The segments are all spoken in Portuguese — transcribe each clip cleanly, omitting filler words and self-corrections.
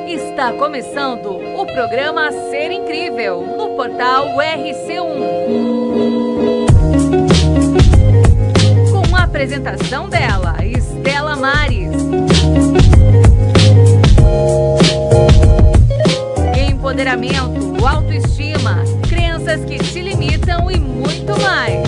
Está começando o programa Ser Incrível, no portal RC1. Com a apresentação dela, Estela Maris. Empoderamento, autoestima, crenças que te limitam e muito mais.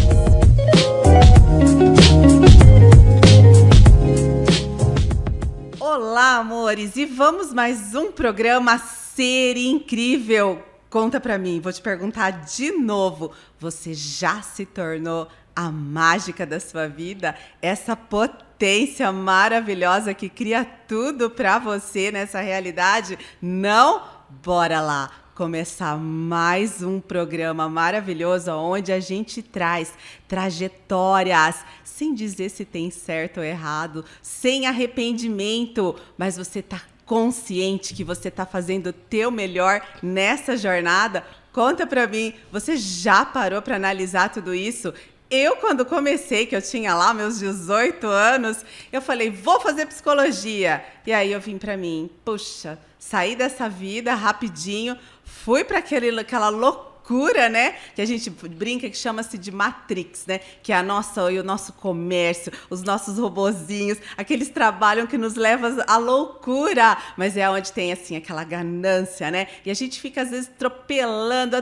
Olá, amores, e vamos mais um programa Ser Incrível. Conta pra mim, vou te perguntar de novo, você já se tornou a mágica da sua vida? Essa potência maravilhosa que cria tudo pra você nessa realidade? Não? Bora lá! Começar mais um programa maravilhoso onde a gente traz trajetórias, sem dizer se tem certo ou errado, sem arrependimento, mas você está consciente que você está fazendo o teu melhor nessa jornada? Conta para mim, você já parou para analisar tudo isso? Eu, quando comecei, que eu tinha lá meus 18 anos, eu falei, vou fazer psicologia. E aí eu vim para mim, puxa, saí dessa vida rapidinho, fui para aquela loucura, né? Que a gente brinca que chama-se de Matrix, né? Que é o nosso comércio, os nossos robozinhos, aqueles trabalhos que nos levam à loucura, mas é onde tem, assim, aquela ganância, né? E a gente fica, às vezes, atropelando,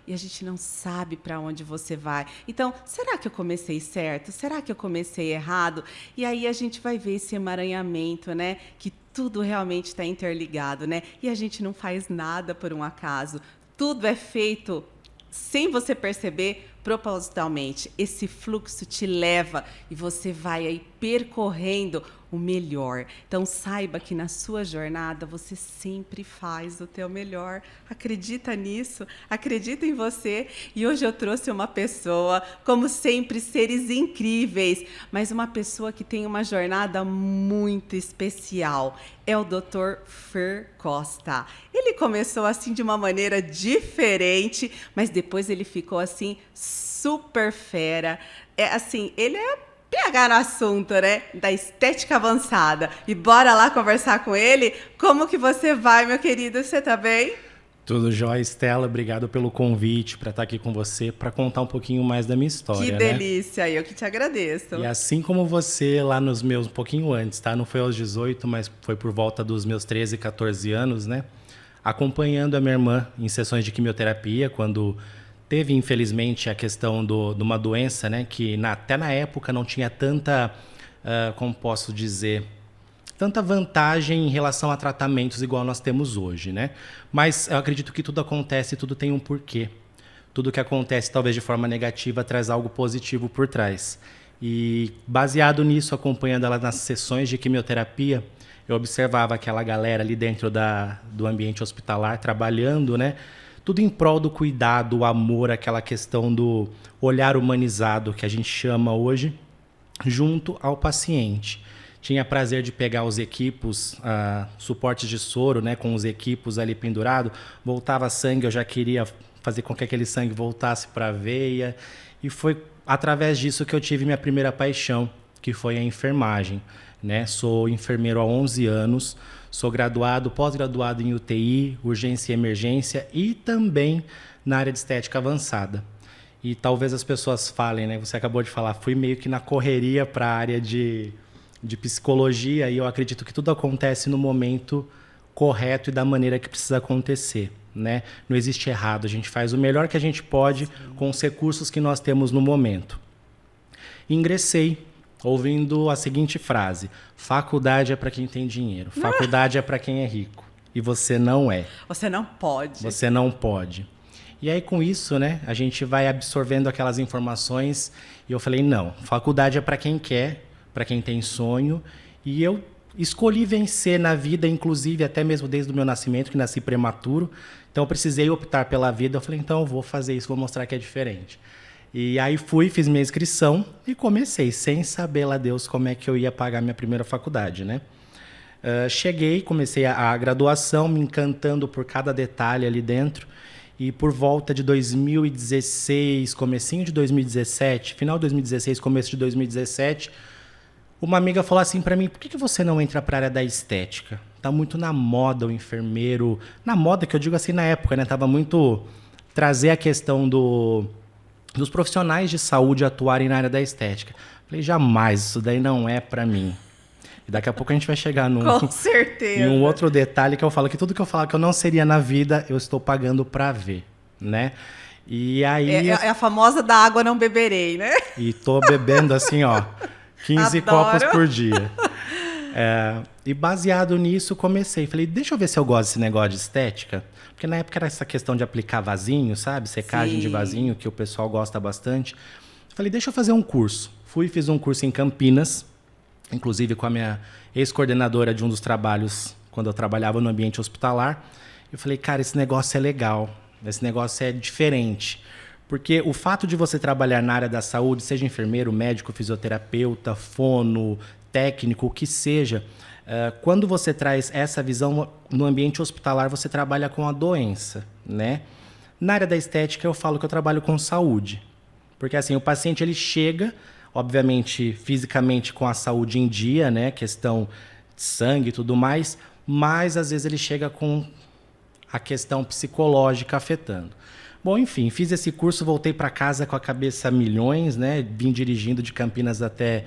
e a gente não sabe para onde você vai. Então, será que eu comecei certo? Será que eu comecei errado? E aí a gente vai ver esse emaranhamento, né? Que tudo realmente está interligado, né? E a gente não faz nada por um acaso. Tudo é feito sem você perceber, propositalmente. Esse fluxo te leva e você vai aí percorrendo o melhor. Então saiba que na sua jornada você sempre faz o teu melhor. Acredita nisso? Acredita em você. E hoje eu trouxe uma pessoa, como sempre, seres incríveis, mas uma pessoa que tem uma jornada muito especial. É o Dr. Fer Costa. Ele começou assim de uma maneira diferente, mas depois ele ficou assim super fera. Ele é PH no assunto, né? Da estética avançada. E bora lá conversar com ele? Como que você vai, meu querido? Você tá bem? Tudo jóia, Estela. Obrigado pelo convite para estar aqui com você, para contar um pouquinho mais da minha história. Que delícia, eu que te agradeço. E assim como você, lá nos meus, um pouquinho antes, tá? Não foi aos 18, mas foi por volta dos meus 13, 14 anos, né? Acompanhando a minha irmã em sessões de quimioterapia, quando teve, infelizmente, a questão de uma doença, né? Que até na época não tinha tanta, como posso dizer, tanta vantagem em relação a tratamentos igual nós temos hoje, né? Mas eu acredito que tudo acontece, tudo tem um porquê. Tudo que acontece, talvez de forma negativa, traz algo positivo por trás. E baseado nisso, acompanhando ela nas sessões de quimioterapia, eu observava aquela galera ali dentro do ambiente hospitalar, trabalhando, né? Tudo em prol do cuidado, o amor, aquela questão do olhar humanizado que a gente chama hoje, junto ao paciente. Tinha prazer de pegar os equipos, suportes de soro, né, com os equipos ali pendurados. Voltava sangue, eu já queria fazer com que aquele sangue voltasse para a veia. E foi através disso que eu tive minha primeira paixão, que foi a enfermagem, né? Sou enfermeiro há 11 anos, sou graduado, pós-graduado em UTI, urgência e emergência e também na área de estética avançada. E talvez as pessoas falem, né? Você acabou de falar, fui meio que na correria para a área de psicologia e eu acredito que tudo acontece no momento correto e da maneira que precisa acontecer, né? Não existe errado, a gente faz o melhor que a gente pode com os recursos que nós temos no momento. Ingressei ouvindo a seguinte frase: faculdade é para quem tem dinheiro, faculdade é para quem é rico e você não é. Você não pode. Você não pode. E aí com isso, né, a gente vai absorvendo aquelas informações e eu falei, não, faculdade é para quem quer, para quem tem sonho, e eu escolhi vencer na vida, inclusive até mesmo desde o meu nascimento, que nasci prematuro, então eu precisei optar pela vida, eu falei, então eu vou fazer isso, vou mostrar que é diferente. E aí fiz minha inscrição e comecei, sem saber lá Deus como é que eu ia pagar minha primeira faculdade, né? Cheguei, comecei a graduação, me encantando por cada detalhe ali dentro, e por volta de 2016, comecinho de 2017, final de 2016, começo de 2017, Uma amiga falou assim para mim, por que você não entra para a área da estética? Tá muito na moda o enfermeiro, na moda que eu digo assim na época, né? Tava muito trazer a questão dos profissionais de saúde atuarem na área da estética. Falei, jamais, isso daí não é para mim. E daqui a pouco a gente vai chegar Com certeza. em um outro detalhe que eu falo que tudo que eu falar que eu não seria na vida, eu estou pagando para ver, né? E aí É a famosa da água não beberei, né? e tô bebendo assim, ó, 15 Adoro. copos por dia. E baseado nisso, comecei. Falei, deixa eu ver se eu gosto desse negócio de estética. Porque na época era essa questão de aplicar vasinho, sabe? Secagem de vasinho, que o pessoal gosta bastante. Falei, deixa eu fazer um curso. Fiz um curso em Campinas, inclusive com a minha ex-coordenadora de um dos trabalhos, quando eu trabalhava no ambiente hospitalar. Eu falei, cara, esse negócio é legal, esse negócio é diferente. Porque o fato de você trabalhar na área da saúde, seja enfermeiro, médico, fisioterapeuta, fono, técnico, o que seja, quando você traz essa visão no ambiente hospitalar, você trabalha com a doença, né? Na área da estética, eu falo que eu trabalho com saúde. Porque assim, o paciente ele chega, obviamente, fisicamente com a saúde em dia, né? Questão de sangue e tudo mais, mas às vezes ele chega com a questão psicológica afetando. Bom, enfim, fiz esse curso, voltei para casa com a cabeça a milhões, né? Vim dirigindo de Campinas até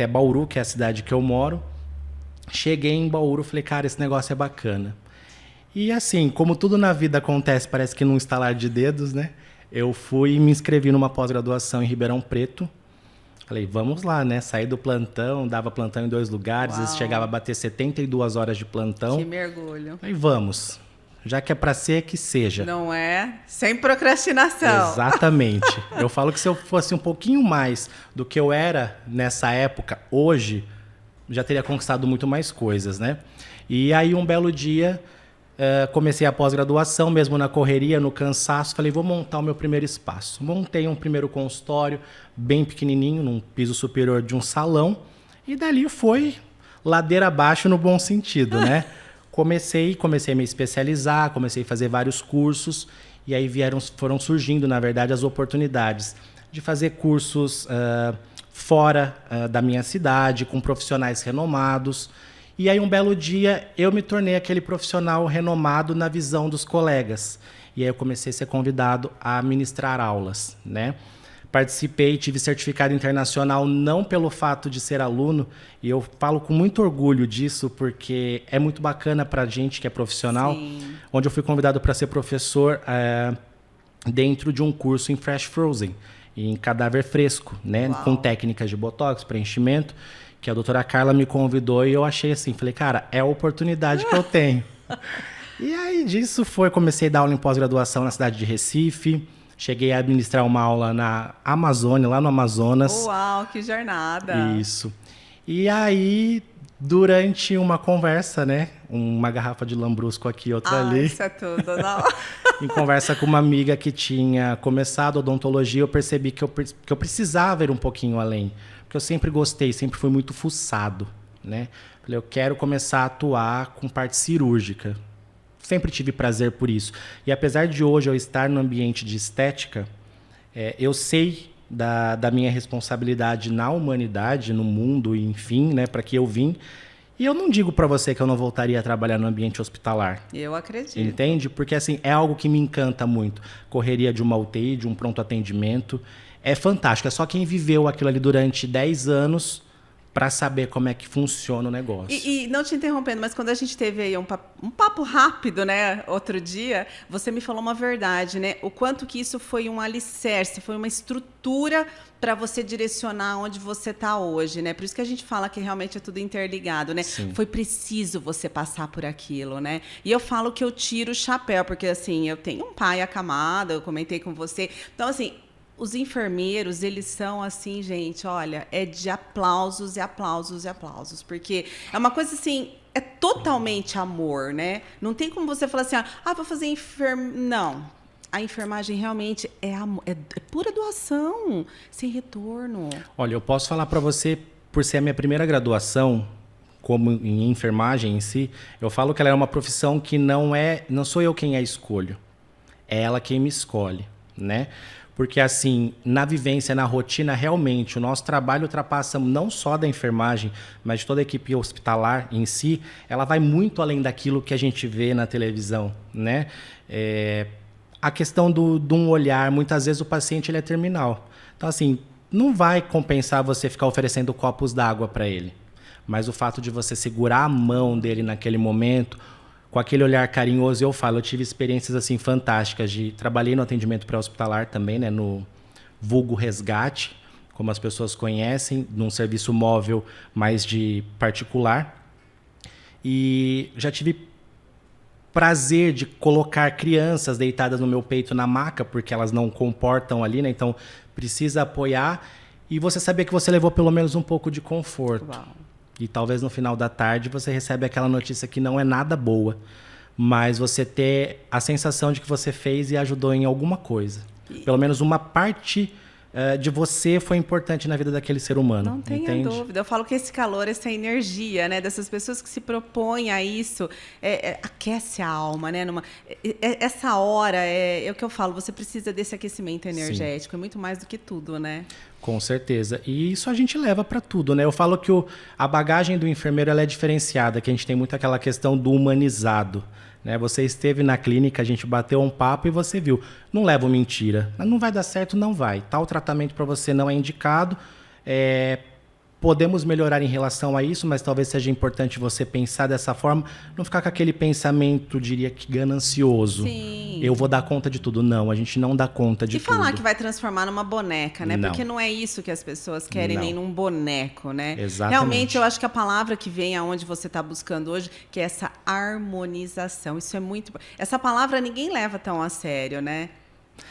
Bauru, que é a cidade que eu moro. Cheguei em Bauru, falei, cara, esse negócio é bacana. E assim, como tudo na vida acontece, parece que num estalar de dedos, né? Eu fui e me inscrevi numa pós-graduação em Ribeirão Preto. Falei, vamos lá, né? Saí do plantão, dava plantão em 2 lugares, às vezes chegava a bater 72 horas de plantão. Que mergulho. Falei, vamos. Já que é para ser, que seja. Não é? Sem procrastinação. Exatamente. Eu falo que se eu fosse um pouquinho mais do que eu era nessa época, hoje, já teria conquistado muito mais coisas, né? E aí, um belo dia, comecei a pós-graduação, mesmo na correria, no cansaço. Falei, vou montar o meu primeiro espaço. Montei um primeiro consultório, bem pequenininho, num piso superior de um salão. E dali foi ladeira abaixo no bom sentido, né? Comecei a me especializar, comecei a fazer vários cursos. E aí foram surgindo, na verdade, as oportunidades de fazer cursos fora da minha cidade, com profissionais renomados. E aí, um belo dia, eu me tornei aquele profissional renomado na visão dos colegas. E aí eu comecei a ser convidado a ministrar aulas, né? Participei, tive certificado internacional não pelo fato de ser aluno, e eu falo com muito orgulho disso, porque é muito bacana para a gente que é profissional, Sim. onde eu fui convidado para ser professor dentro de um curso em Fresh Frozen, em cadáver fresco, né? Uau. Com técnicas de botox, preenchimento, que a doutora Carla me convidou e eu achei assim, falei, cara, é a oportunidade que eu tenho. E aí disso comecei a dar aula em pós-graduação na cidade de Recife, cheguei a administrar uma aula na Amazônia, lá no Amazonas. Uau, que jornada. Isso. E aí, durante uma conversa, né, uma garrafa de lambrusco aqui, outra ali. Isso é tudo, não? Em conversa com uma amiga que tinha começado odontologia, eu percebi que eu precisava ir um pouquinho além. Porque eu sempre gostei, sempre fui muito fuçado, né? Falei, eu quero começar a atuar com parte cirúrgica. Sempre tive prazer por isso. E apesar de hoje eu estar no ambiente de estética, eu sei da minha responsabilidade na humanidade, no mundo, enfim, né, para que eu vim. E eu não digo para você que eu não voltaria a trabalhar no ambiente hospitalar. Eu acredito. Entende? Porque assim, é algo que me encanta muito. Correria de uma UTI, de um pronto atendimento. É fantástico. É só quem viveu aquilo ali durante 10 anos para saber como é que funciona o negócio. E não te interrompendo, mas quando a gente teve aí um papo rápido, né, outro dia, você me falou uma verdade, né? O quanto que isso foi um alicerce, foi uma estrutura para você direcionar onde você está hoje, né? Por isso que a gente fala que realmente é tudo interligado, né? Sim. Foi preciso você passar por aquilo, né? E eu falo que eu tiro o chapéu, porque assim, eu tenho um pai acamado, eu comentei com você. Então, assim, os enfermeiros, eles são assim, gente, olha, é de aplausos e aplausos e aplausos, porque é uma coisa assim, é totalmente amor, né? Não tem como você falar assim, vou fazer Não, a enfermagem realmente é pura doação, sem retorno. Olha, eu posso falar para você, por ser a minha primeira graduação, como em enfermagem em si, eu falo que ela é uma profissão que não sou eu quem a escolho, é ela quem me escolhe, né? Porque, assim, na vivência, na rotina, realmente, o nosso trabalho ultrapassa não só da enfermagem, mas de toda a equipe hospitalar em si, ela vai muito além daquilo que a gente vê na televisão, né? A questão de um olhar, muitas vezes o paciente ele é terminal. Então, assim, não vai compensar você ficar oferecendo copos d'água para ele. Mas o fato de você segurar a mão dele naquele momento, com aquele olhar carinhoso, eu tive experiências assim fantásticas. Trabalhei no atendimento pré-hospitalar também, né, no vulgo resgate, como as pessoas conhecem, num serviço móvel mais de particular. E já tive prazer de colocar crianças deitadas no meu peito na maca, porque elas não comportam ali, né? Então precisa apoiar. E você saber que você levou pelo menos um pouco de conforto. Uau. E talvez no final da tarde você recebe aquela notícia que não é nada boa, mas você ter a sensação de que você fez e ajudou em alguma coisa. Pelo menos uma parte de você foi importante na vida daquele ser humano. Não tenha dúvida. Eu falo que esse calor, essa energia, né, dessas pessoas que se propõem a isso, aquece a alma, né? Essa hora é o que eu falo. Você precisa desse aquecimento energético. Sim. É muito mais do que tudo, né? Com certeza. E isso a gente leva para tudo, né? Eu falo que a bagagem do enfermeiro ela é diferenciada, que a gente tem muito aquela questão do humanizado. Né? Você esteve na clínica, a gente bateu um papo e você viu. Não levo mentira. Não vai dar certo, não vai. Tal tratamento para você não é indicado. Podemos melhorar em relação a isso, mas talvez seja importante você pensar dessa forma, não ficar com aquele pensamento, diria que ganancioso. Sim. Eu vou dar conta de tudo. Não, a gente não dá conta de tudo. E falar que vai transformar numa boneca, né? Não. Porque não é isso que as pessoas querem, Não. nem num boneco, né? Exatamente. Realmente, eu acho que a palavra que vem aonde você está buscando hoje, que é essa harmonização. Isso é muito... Essa palavra ninguém leva tão a sério, né?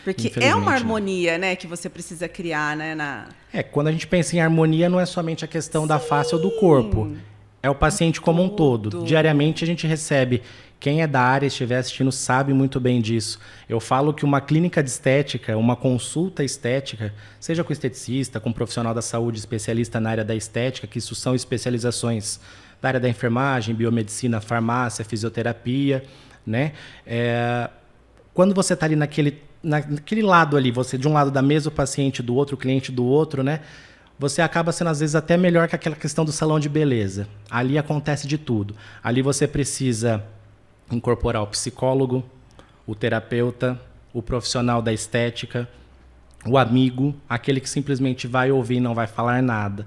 Porque é uma harmonia, né, que você precisa criar, né? Quando a gente pensa em harmonia, não é somente a questão da face ou do corpo. É o paciente como um todo. Diariamente a gente recebe. Quem é da área, estiver assistindo, sabe muito bem disso. Eu falo que uma clínica de estética, uma consulta estética, seja com esteticista, com um profissional da saúde, especialista na área da estética, que isso são especializações da área da enfermagem, biomedicina, farmácia, fisioterapia, né? Quando você está ali naquele lado ali, você de um lado da mesa o paciente, do outro o cliente do outro, né? Você acaba sendo às vezes até melhor que aquela questão do salão de beleza. Ali acontece de tudo. Ali você precisa incorporar o psicólogo, o terapeuta, o profissional da estética, o amigo, aquele que simplesmente vai ouvir e não vai falar nada.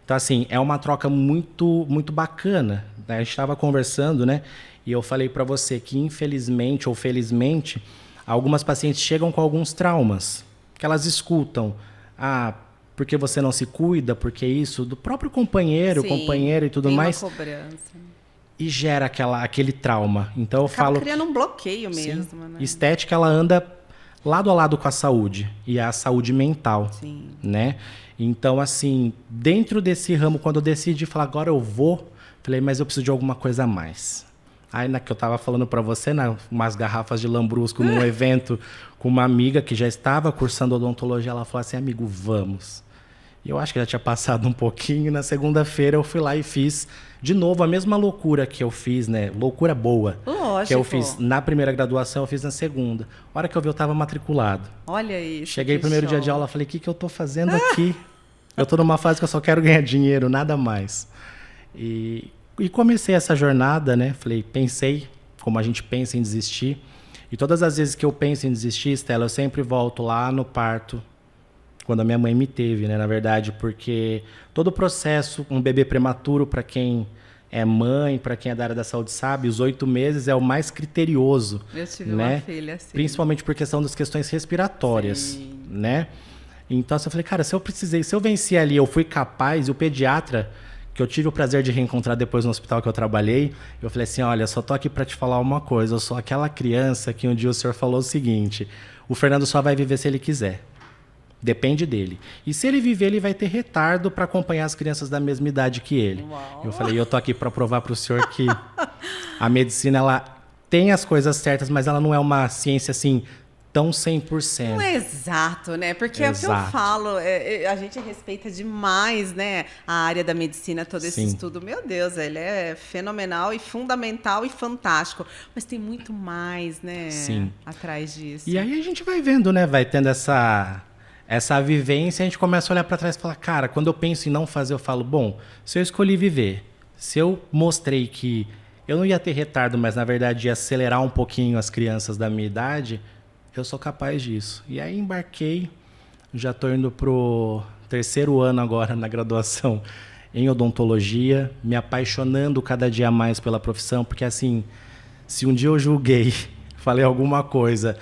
Então, assim, é uma troca muito, muito bacana. A gente estava conversando, né? E eu falei para você que, infelizmente ou felizmente, algumas pacientes chegam com alguns traumas, que elas escutam. Porque você não se cuida, porque isso, do próprio companheiro e tudo mais. Uma cobrança. E gera aquele trauma. Então eu falo. Criando um bloqueio mesmo, né? Estética, ela anda lado a lado com a saúde. E a saúde mental. Sim. Né? Então, assim, dentro desse ramo, quando eu decidi falar, agora eu vou, falei, mas eu preciso de alguma coisa a mais. Aí, que eu estava falando para você, umas garrafas de lambrusco num evento com uma amiga que já estava cursando odontologia, ela falou assim, amigo, vamos. E eu acho que já tinha passado um pouquinho, e na segunda-feira eu fui lá e fiz de novo a mesma loucura que eu fiz, né? Loucura boa. Lógico. Que eu fiz na primeira graduação, eu fiz na segunda. A hora que eu vi, eu estava matriculado. Olha isso. Cheguei primeiro dia de aula, falei, o que eu tô fazendo aqui? Eu tô numa fase que eu só quero ganhar dinheiro, nada mais. E comecei essa jornada, né? Pensei como a gente pensa em desistir. E todas as vezes que eu penso em desistir, Stella, eu sempre volto lá no parto, quando a minha mãe me teve, né? Na verdade, porque todo o processo, um bebê prematuro, para quem é mãe, para quem é da área da saúde sabe, os 8 meses é o mais criterioso. Eu tive né? uma filha assim. Principalmente por questão das questões respiratórias, Sim. né? Então, eu falei, cara, se eu venci ali, eu fui capaz, e o pediatra, que eu tive o prazer de reencontrar depois no hospital que eu trabalhei, eu falei assim, olha, só tô aqui para te falar uma coisa, eu sou aquela criança que um dia o senhor falou o seguinte, o Fernando só vai viver se ele quiser. Depende dele. E se ele viver, ele vai ter retardo para acompanhar as crianças da mesma idade que ele. Uau. Eu falei, eu tô aqui para provar para o senhor que a medicina, ela tem as coisas certas, mas ela não é uma ciência assim tão 100%. Não é exato, né? Porque é o que eu falo, a gente respeita demais, né, a área da medicina, todo esse estudo. Meu Deus, ele é fenomenal e fundamental e fantástico. Mas tem muito mais, né, atrás disso. E aí a gente vai vendo, né, vai tendo essa vivência, a gente começa a olhar para trás e falar, cara, quando eu penso em não fazer, eu falo, bom, se eu escolhi viver, se eu mostrei que eu não ia ter retardo, mas na verdade ia acelerar um pouquinho as crianças da minha idade, eu sou capaz disso. E aí embarquei, já estou indo pro 3º ano agora na graduação em odontologia, me apaixonando cada dia mais pela profissão, porque assim, se um dia eu julguei, falei alguma coisa,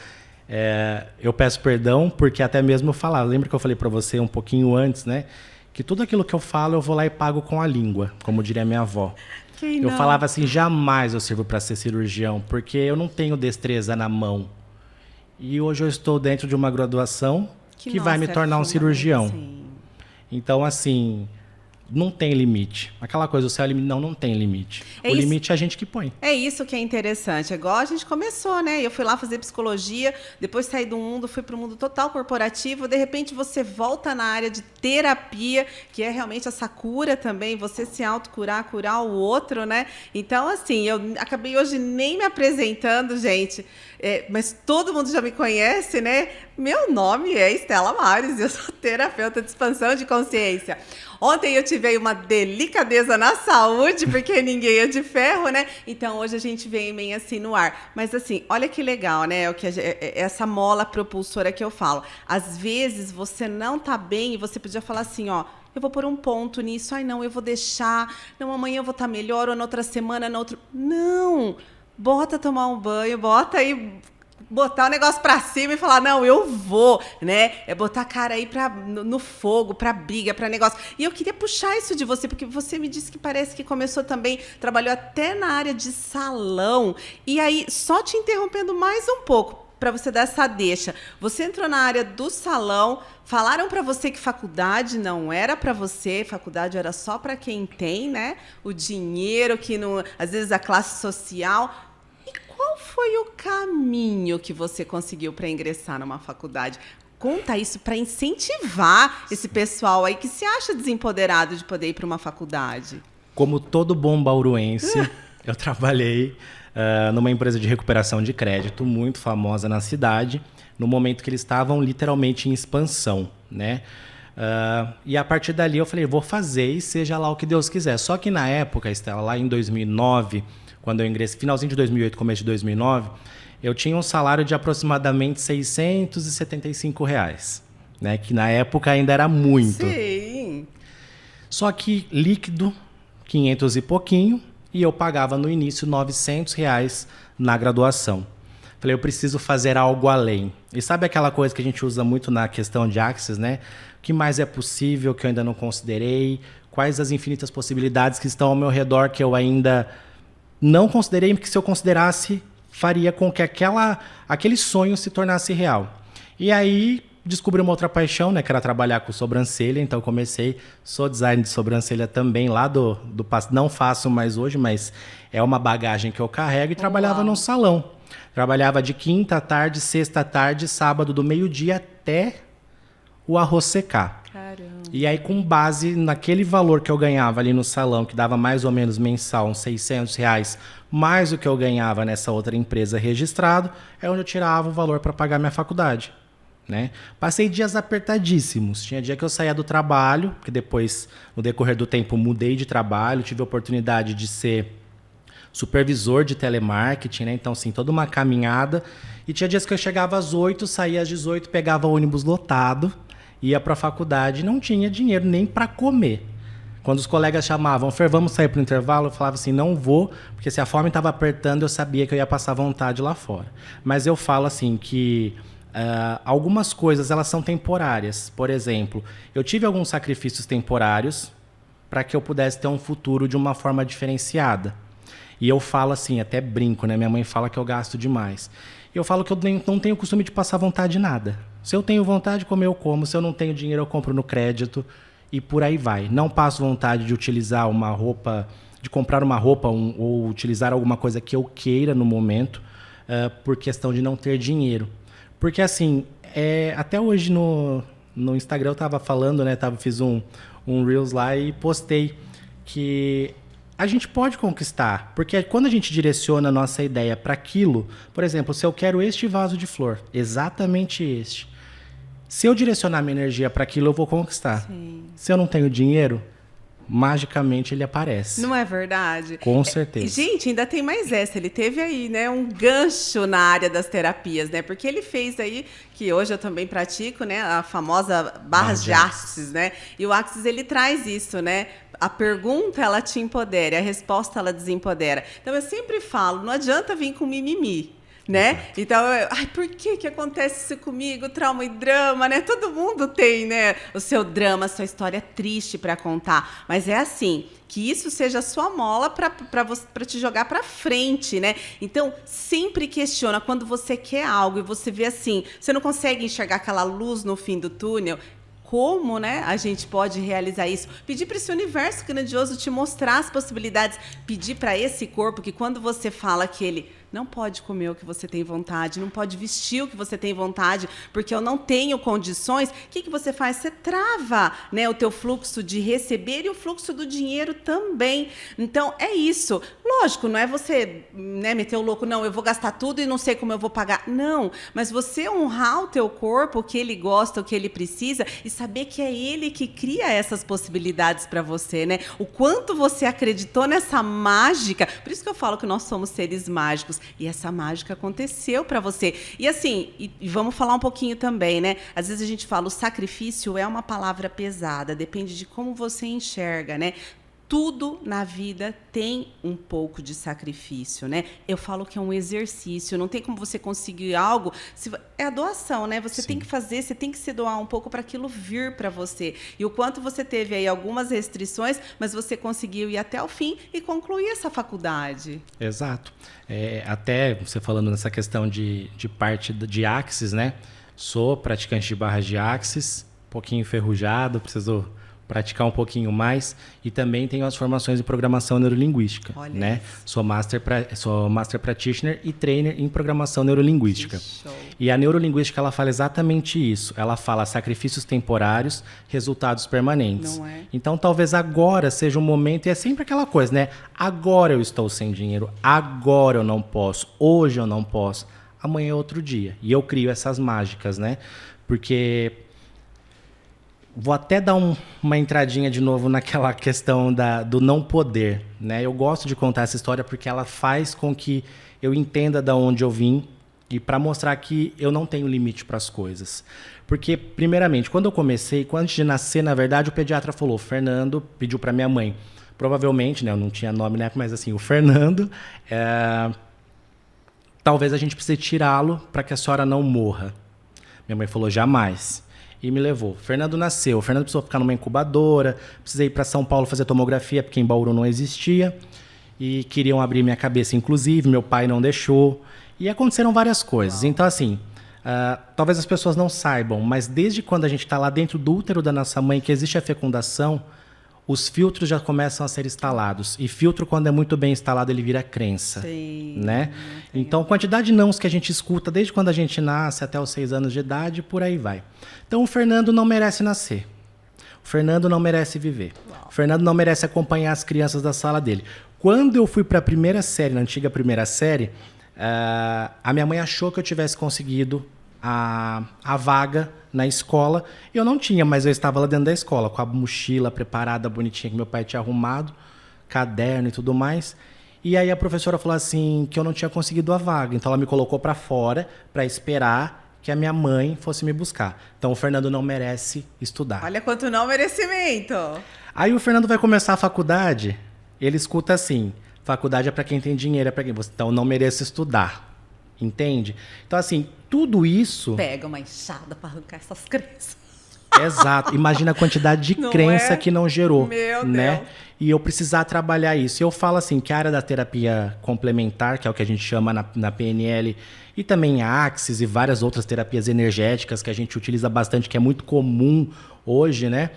eu peço perdão, porque até mesmo eu falava, lembra que eu falei para você um pouquinho antes, né? Que tudo aquilo que eu falo, eu vou lá e pago com a língua, como diria minha avó. Eu falava assim, jamais eu sirvo para ser cirurgião, porque eu não tenho destreza na mão. E hoje eu estou dentro de uma graduação que vai me tornar um cirurgião. Sim. Então, assim, não tem limite. Aquela coisa, o céu é limite. Não tem limite. O limite é a gente que põe. É isso que é interessante. É igual a gente começou, né? Eu fui lá fazer psicologia, depois saí do mundo, fui para o mundo total corporativo. De repente, você volta na área de terapia, que é realmente essa cura também, você se autocurar, curar o outro, né? Então, assim, eu acabei hoje nem me apresentando, gente, mas todo mundo já me conhece, né? Meu nome é Estela Mares, eu sou terapeuta de expansão de consciência. Ontem eu tive aí uma delicadeza na saúde, porque ninguém é de ferro, né? Então, hoje a gente vem bem assim no ar. Mas, assim, olha que legal, né? Essa mola propulsora que eu falo. Às vezes, você não tá bem e você podia falar assim, ó, eu vou pôr um ponto nisso. Ai, não, eu vou deixar. Não, amanhã eu vou estar melhor, ou na outra semana, na outra... Não! Bota tomar um banho, bota aí... botar o negócio pra cima e falar, não, eu vou, né? É botar a cara aí no fogo, pra briga, pra negócio. E eu queria puxar isso de você, porque você me disse que parece que começou também, trabalhou até na área de salão. E aí, só te interrompendo mais um pouco, para você dar essa deixa. Você entrou na área do salão, falaram para você que faculdade não era para você, faculdade era só para quem tem, né? O dinheiro, que não, às vezes a classe social... Qual foi o caminho que você conseguiu para ingressar numa faculdade? Conta isso para incentivar esse pessoal aí que se acha desempoderado de poder ir para uma faculdade. Como todo bom bauruense, eu trabalhei numa empresa de recuperação de crédito muito famosa na cidade, no momento que eles estavam literalmente em expansão, né? E a partir dali eu falei, vou fazer e seja lá o que Deus quiser. Só que na época, Estela, lá em 2009... quando eu ingressei, finalzinho de 2008, começo de 2009, eu tinha um salário de aproximadamente R$675, né? Que na época ainda era muito. Sim. Só que líquido, 500 e pouquinho, e eu pagava no início R$900 na graduação. Falei, eu preciso fazer algo além. E sabe aquela coisa que a gente usa muito na questão de Axis, né? O que mais é possível que eu ainda não considerei? Quais as infinitas possibilidades que estão ao meu redor que eu ainda... não considerei, porque se eu considerasse, faria com que aquele sonho se tornasse real. E aí, descobri uma outra paixão, né, que era trabalhar com sobrancelha, então comecei, sou designer de sobrancelha também, lá do passado, não faço mais hoje, mas é uma bagagem que eu carrego, e trabalhava num salão. Trabalhava de quinta à tarde, sexta à tarde, sábado do meio-dia até o arroz secar. Caramba. E aí, com base naquele valor que eu ganhava ali no salão, que dava mais ou menos mensal, uns R$600, mais o que eu ganhava nessa outra empresa registrado, é onde eu tirava o valor para pagar minha faculdade, né? Passei dias apertadíssimos. Tinha dia que eu saía do trabalho, porque depois, no decorrer do tempo, mudei de trabalho, tive a oportunidade de ser supervisor de telemarketing, né? Então, assim, toda uma caminhada. E tinha dias que eu chegava às 8, saía às 18, pegava o ônibus lotado, ia para a faculdade, não tinha dinheiro nem para comer. Quando os colegas chamavam, Fer, vamos sair para o intervalo? Eu falava assim, não vou, porque se a fome estava apertando, eu sabia que eu ia passar vontade lá fora. Mas eu falo assim que algumas coisas elas são temporárias. Por exemplo, eu tive alguns sacrifícios temporários para que eu pudesse ter um futuro de uma forma diferenciada. E eu falo assim, até brinco, né? Minha mãe fala que eu gasto demais. Eu falo que eu não tenho costume de passar vontade de nada. Se eu tenho vontade de comer, eu como. Se eu não tenho dinheiro, eu compro no crédito. E por aí vai. Não passo vontade de utilizar uma roupa, de comprar uma roupa ou utilizar alguma coisa que eu queira no momento, por questão de não ter dinheiro. Porque assim, até hoje no Instagram eu tava falando, né? Fiz um Reels lá e postei que a gente pode conquistar. Porque quando a gente direciona a nossa ideia para aquilo, por exemplo, se eu quero este vaso de flor, exatamente este. Se eu direcionar minha energia para aquilo, eu vou conquistar. Sim. Se eu não tenho dinheiro, magicamente ele aparece. Não é verdade? Com certeza. Gente, ainda tem mais essa. Ele teve aí, né, um gancho na área das terapias, né? Porque ele fez aí, que hoje eu também pratico, né, a famosa barra de Axis, né? E o Axis, ele traz isso, né? A pergunta, ela te empodera, a resposta, ela desempodera. Então, eu sempre falo, não adianta vir com mimimi. Né? Exato. Então, por que acontece isso comigo? Trauma e drama, né? Todo mundo tem, né? O seu drama, a sua história triste para contar. Mas é assim, que isso seja a sua mola para te jogar para frente, né? Então, sempre questiona quando você quer algo e você vê assim, você não consegue enxergar aquela luz no fim do túnel. Como, né, a gente pode realizar isso? Pedir para esse universo grandioso te mostrar as possibilidades. Pedir para esse corpo que quando você fala que ele não pode comer o que você tem vontade, não pode vestir o que você tem vontade, porque eu não tenho condições, o que você faz? Você trava, né, o teu fluxo de receber e o fluxo do dinheiro também. Então, é isso. Lógico, não é você, né, meter o louco, não, eu vou gastar tudo e não sei como eu vou pagar. Não, mas você honrar o teu corpo, o que ele gosta, o que ele precisa, e saber que é ele que cria essas possibilidades para você, né? O quanto você acreditou nessa mágica. Por isso que eu falo que nós somos seres mágicos. E essa mágica aconteceu para você. E assim, e vamos falar um pouquinho também, né? Às vezes a gente fala, o sacrifício é uma palavra pesada, depende de como você enxerga, né? Tudo na vida tem um pouco de sacrifício, né? Eu falo que é um exercício, não tem como você conseguir algo, é a doação, né? Você tem que fazer, você tem que se doar um pouco para aquilo vir para você. E o quanto você teve aí algumas restrições, mas você conseguiu ir até o fim e concluir essa faculdade. Exato. Até você falando nessa questão de parte de Axis, né? Sou praticante de barras de Axis, um pouquinho enferrujado, preciso praticar um pouquinho mais, e também tenho as formações em programação neurolinguística, né? Sou master practitioner e trainer em programação neurolinguística. E a neurolinguística, ela fala exatamente isso. Ela fala sacrifícios temporários, resultados permanentes. Não é? Então, talvez agora seja um momento, e é sempre aquela coisa, né? Agora eu estou sem dinheiro, agora eu não posso, hoje eu não posso, amanhã é outro dia. E eu crio essas mágicas, né? Porque vou até dar uma entradinha de novo naquela questão do não poder, né? Eu gosto de contar essa história porque ela faz com que eu entenda de onde eu vim e para mostrar que eu não tenho limite para as coisas. Porque, primeiramente, quando eu comecei, antes de nascer, na verdade, o pediatra falou, Fernando pediu para minha mãe, provavelmente, né? Eu não tinha nome na época, mas assim, o Fernando, talvez a gente precise tirá-lo para que a senhora não morra. Minha mãe falou, jamais. E me levou. Fernando nasceu. O Fernando precisou ficar numa incubadora. Precisei ir para São Paulo fazer tomografia, porque em Bauru não existia. E queriam abrir minha cabeça, inclusive. Meu pai não deixou. E aconteceram várias coisas. Então, assim, talvez as pessoas não saibam, mas desde quando a gente está lá dentro do útero da nossa mãe, que existe a fecundação, os filtros já começam a ser instalados. E filtro, quando é muito bem instalado, ele vira crença. Sim, né? Então, quantidade de nãos que a gente escuta desde quando a gente nasce até os 6 anos de idade, por aí vai. Então, o Fernando não merece nascer. O Fernando não merece viver. Uau. O Fernando não merece acompanhar as crianças da sala dele. Quando eu fui para a primeira série, na antiga primeira série, a minha mãe achou que eu tivesse conseguido a vaga na escola. Eu não tinha, mas eu estava lá dentro da escola, com a mochila preparada, bonitinha, que meu pai tinha arrumado, caderno e tudo mais. E aí a professora falou assim, que eu não tinha conseguido a vaga. Então ela me colocou para fora para esperar que a minha mãe fosse me buscar. Então o Fernando não merece estudar. Olha quanto não merecimento. Aí o Fernando vai começar a faculdade, ele escuta assim, faculdade é para quem tem dinheiro, é para quem... Então não mereço estudar. Entende? Então, assim, tudo isso... Pega uma enxada para arrancar essas crenças. Exato. Imagina a quantidade de crença que não gerou. Meu né? Deus. E eu precisar trabalhar isso. Eu falo assim, que a área da terapia complementar, que é o que a gente chama na PNL, e também a Axis e várias outras terapias energéticas que a gente utiliza bastante, que é muito comum hoje, né?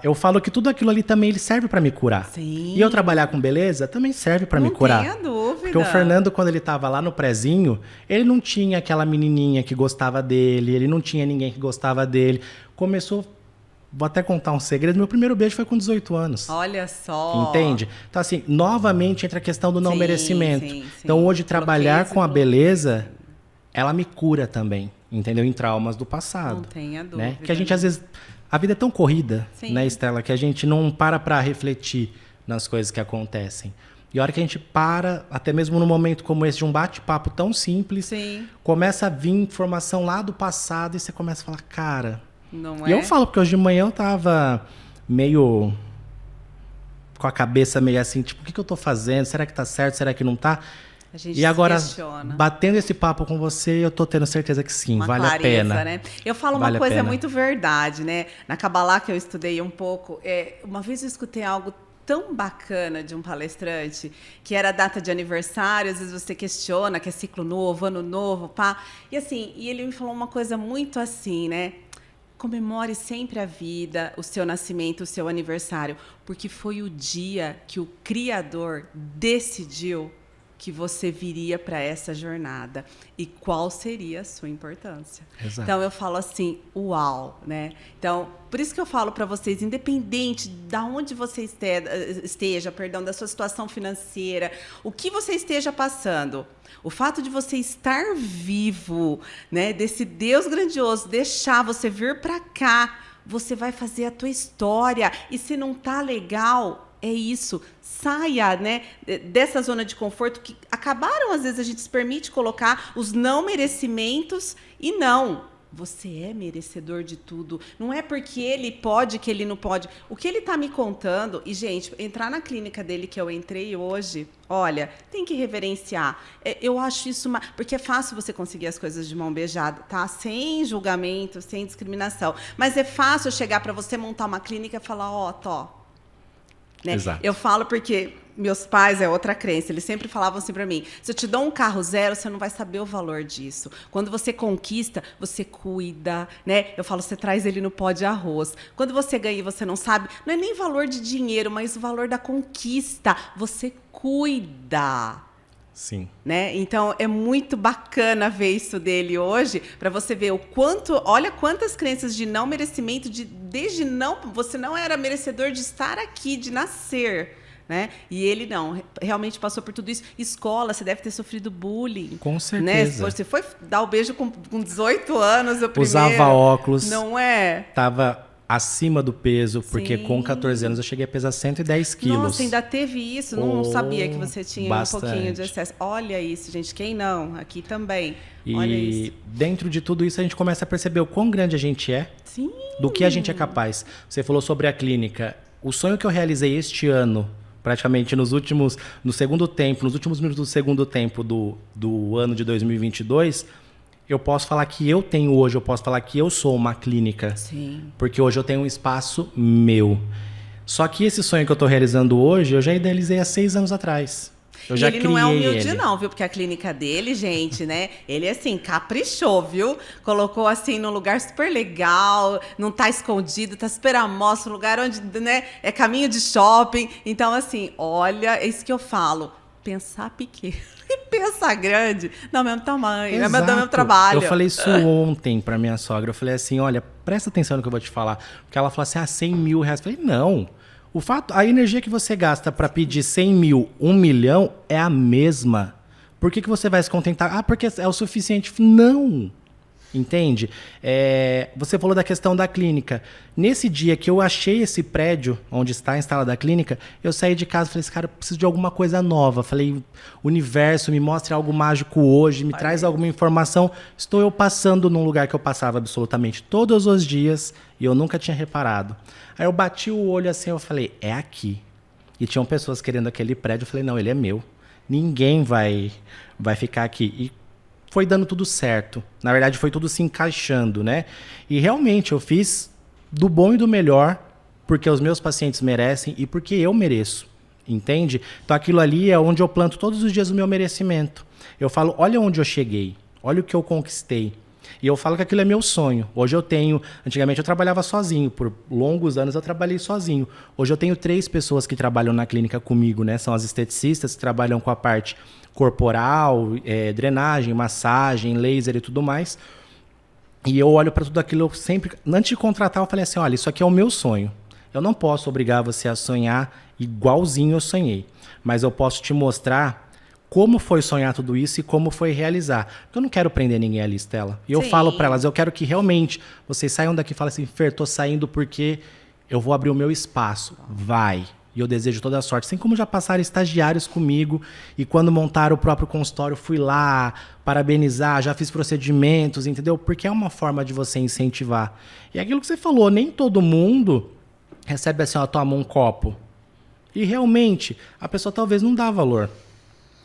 Eu falo que tudo aquilo ali também ele serve para me curar. Sim. E eu trabalhar com beleza também serve para me curar. Não tenha dúvida. Porque o Fernando, quando ele tava lá no prezinho, ele não tinha aquela menininha que gostava dele, ele não tinha ninguém que gostava dele. Começou, vou até contar um segredo, meu primeiro beijo foi com 18 anos. Olha só. Entende? Então, assim, novamente entra a questão do não merecimento. Sim. Então, hoje, trabalhar com a beleza, ela me cura também, entendeu? Em traumas do passado. Não tenha dúvida. Né? Que a gente, às vezes, a vida é tão corrida, né, Estela, que a gente não para refletir nas coisas que acontecem. E a hora que a gente para, até mesmo num momento como esse, de um bate-papo tão simples, começa a vir informação lá do passado e você começa a falar, cara... Não E eu falo, porque hoje de manhã eu tava meio... com a cabeça meio assim, tipo, o que eu tô fazendo? Será que tá certo? Será que não tá? A gente e agora, questiona. batendo esse papo com você, eu tô tendo certeza que sim, vale a pena. Né? Eu falo uma coisa muito verdade, né? Na Kabbalah, que eu estudei um pouco, uma vez eu escutei algo tão bacana de um palestrante, que era a data de aniversário, às vezes você questiona que é ciclo novo, ano novo, pá. E assim, ele me falou uma coisa muito assim, né? Comemore sempre a vida, o seu nascimento, o seu aniversário, porque foi o dia que o Criador decidiu que você viria para essa jornada e qual seria a sua importância. Exato. Então eu falo assim, uau, né? Então, por isso que eu falo para vocês, independente de onde você esteja, da sua situação financeira, o que você esteja passando, o fato de você estar vivo, né, desse Deus grandioso, deixar você vir para cá, você vai fazer a tua história. E se não tá legal, é isso. Saia, né, dessa zona de conforto que acabaram, às vezes, a gente se permite colocar os não merecimentos e não. Você é merecedor de tudo. Não é porque ele pode que ele não pode. O que ele está me contando... E, gente, entrar na clínica dele que eu entrei hoje, olha, tem que reverenciar. Eu acho isso... Porque é fácil você conseguir as coisas de mão beijada, tá? Sem julgamento, sem discriminação. Mas é fácil chegar para você montar uma clínica e falar, ó, né? Exato. Eu falo porque meus pais é outra crença, eles sempre falavam assim para mim, se eu te dou um carro zero, você não vai saber o valor disso. Quando você conquista, você cuida, né? Eu falo, você traz ele no pó de arroz. Quando você ganha e você não sabe, não é nem valor de dinheiro, mas o valor da conquista. Você cuida. Sim. Né? Então, é muito bacana ver isso dele hoje, para você ver o quanto... Olha quantas crenças de não merecimento, desde não... Você não era merecedor de estar aqui, de nascer, né? E ele não. Realmente passou por tudo isso. Escola, você deve ter sofrido bullying. Com certeza. Né? Você foi dar o beijo com 18 anos, o primeiro. Usava óculos. Não é? Tava acima do peso, porque com 14 anos eu cheguei a pesar 110 quilos. Nossa, ainda teve isso? Não sabia que você tinha bastante. Um pouquinho de excesso. Olha isso, gente. Quem não? Aqui também. E olha isso. Dentro de tudo isso a gente começa a perceber o quão grande a gente é, Sim. do que a gente é capaz. Você falou sobre a clínica. O sonho que eu realizei este ano, praticamente no segundo tempo, nos últimos minutos do segundo tempo do ano de 2022... Eu posso falar que eu tenho hoje, eu posso falar que eu sou uma clínica. Sim. Porque hoje eu tenho um espaço meu. Só que esse sonho que eu estou realizando hoje, eu já idealizei há 6 anos atrás. Eu já criei ele. Não é humilde não, viu? Porque a clínica dele, gente, né? Ele, assim, caprichou, viu? Colocou, assim, num lugar super legal, não tá escondido, tá super à mostra, um lugar onde, né, é caminho de shopping. Então, assim, olha, é isso que eu falo. Pensar pequeno e pensar grande, não, mesmo tamanho, não é mesmo trabalho. Eu falei isso ontem pra minha sogra. Eu falei assim, olha, presta atenção no que eu vou te falar. Porque ela falou assim, R$100 mil. Eu falei, não. A energia que você gasta pra pedir 100 mil, 1 milhão, é a mesma. Por que você vai se contentar? Ah, porque é o suficiente. Não. Entende? Você falou da questão da clínica. Nesse dia que eu achei esse prédio onde está instalada a clínica, eu saí de casa e falei, cara, eu preciso de alguma coisa nova. Falei, universo, me mostre algo mágico hoje, me traz alguma informação. Estou eu passando num lugar que eu passava absolutamente todos os dias e eu nunca tinha reparado. Aí eu bati o olho assim, eu falei, é aqui. E tinham pessoas querendo aquele prédio, eu falei, não, ele é meu. Ninguém vai ficar aqui. E foi dando tudo certo. Na verdade, foi tudo se encaixando, né? E realmente eu fiz do bom e do melhor, porque os meus pacientes merecem e porque eu mereço, entende? Então aquilo ali é onde eu planto todos os dias o meu merecimento. Eu falo, olha onde eu cheguei, olha o que eu conquistei. E eu falo que aquilo é meu sonho. Hoje eu tenho... Antigamente eu trabalhava sozinho. Por longos anos eu trabalhei sozinho. Hoje eu tenho 3 pessoas que trabalham na clínica comigo, né? São as esteticistas que trabalham com a parte corporal, drenagem, massagem, laser e tudo mais. E eu olho para tudo aquilo, eu sempre... Antes de contratar, eu falei assim, olha, isso aqui é o meu sonho. Eu não posso obrigar você a sonhar igualzinho eu sonhei. Mas eu posso te mostrar como foi sonhar tudo isso e como foi realizar. Porque eu não quero prender ninguém ali, Stella. E eu falo para elas, eu quero que realmente vocês saiam daqui e falem assim, Fer, tô saindo porque eu vou abrir o meu espaço. Vai. E eu desejo toda a sorte. Assim como já passaram estagiários comigo e quando montaram o próprio consultório, fui lá parabenizar, já fiz procedimentos, entendeu? Porque é uma forma de você incentivar. E é aquilo que você falou, nem todo mundo recebe assim, ó, toma um copo. E realmente, a pessoa talvez não dá valor.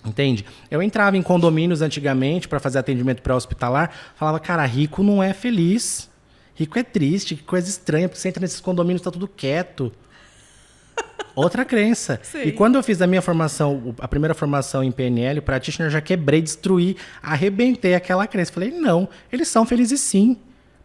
Entende? Eu entrava em condomínios antigamente para fazer atendimento pré-hospitalar, falava, cara, rico não é feliz. Rico é triste, que coisa estranha, porque você entra nesses condomínios, tá tudo quieto. Outra crença. Sim. E quando eu fiz a minha formação, a primeira formação em PNL, practitioner, eu já quebrei, destruí, arrebentei aquela crença. Falei, não, eles são felizes sim.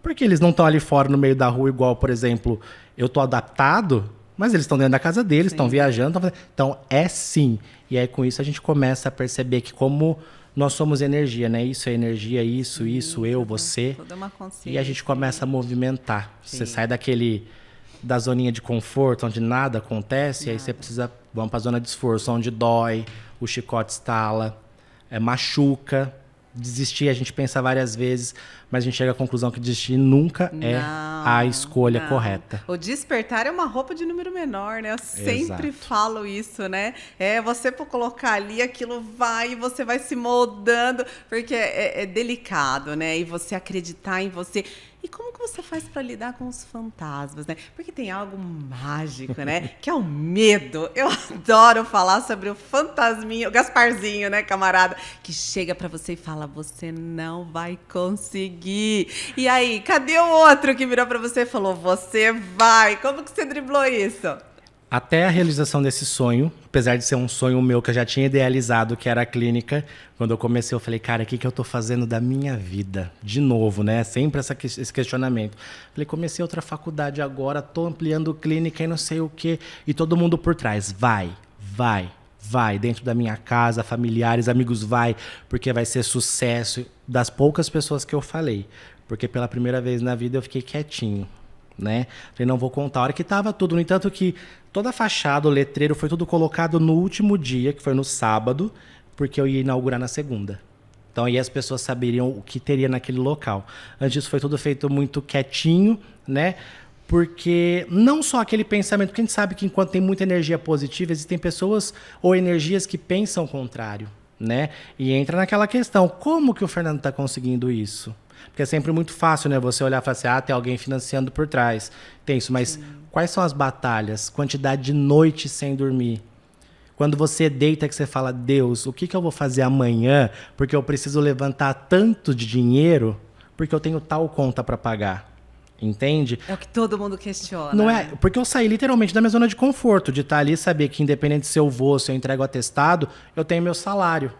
Porque eles não estão ali fora no meio da rua igual, por exemplo, eu tô adaptado, mas eles estão dentro da casa deles, estão viajando. Então, é sim. E aí, com isso, a gente começa a perceber que como nós somos energia, né? Isso é energia, isso, eu, você. Toda uma consciência. E a gente começa a movimentar. Sim. Você sai da zoninha de conforto, onde nada acontece, e aí você precisa... Vamos para a zona de esforço, onde dói, o chicote estala, machuca. Desistir, a gente pensa várias vezes, mas a gente chega à conclusão que desistir nunca é a escolha correta. O despertar é uma roupa de número menor, né? Eu sempre falo isso, né? Você por colocar ali, aquilo vai e você vai se moldando, porque é delicado, né? E você acreditar em você. E como que você faz para lidar com os fantasmas, né? Porque tem algo mágico, né? Que é o medo. Eu adoro falar sobre o fantasminha, o Gasparzinho, né, camarada? Que chega para você e fala, você não vai conseguir. E aí, cadê o outro que virou para você e falou, você vai? Como que você driblou isso? Até a realização desse sonho, apesar de ser um sonho meu que eu já tinha idealizado, que era a clínica, quando eu comecei eu falei, cara, o que eu tô fazendo da minha vida? De novo, né? Sempre esse questionamento. Falei, comecei outra faculdade agora, tô ampliando clínica e não sei o quê. E todo mundo por trás, vai. Dentro da minha casa, familiares, amigos, vai. Porque vai ser sucesso das poucas pessoas que eu falei. Porque pela primeira vez na vida eu fiquei quietinho. Né? Falei, não vou contar. A hora que tava tudo, no entanto que toda a fachada, o letreiro foi tudo colocado no último dia, que foi no sábado, porque eu ia inaugurar na segunda. Então aí as pessoas saberiam o que teria naquele local. Antes disso foi tudo feito muito quietinho, né? Porque não só aquele pensamento, porque a gente sabe que enquanto tem muita energia positiva, existem pessoas ou energias que pensam o contrário, né? E entra naquela questão, como que o Fernando está conseguindo isso? Porque é sempre muito fácil, né? Você olhar e falar assim, tem alguém financiando por trás. Tem isso, mas quais são as batalhas? Quantidade de noites sem dormir. Quando você deita que você fala, Deus, o que eu vou fazer amanhã? Porque eu preciso levantar tanto de dinheiro, porque eu tenho tal conta para pagar. Entende? É o que todo mundo questiona. Não é? Porque eu saí literalmente da minha zona de conforto, de estar ali e saber que independente se eu vou, se eu entrego atestado, eu tenho meu salário.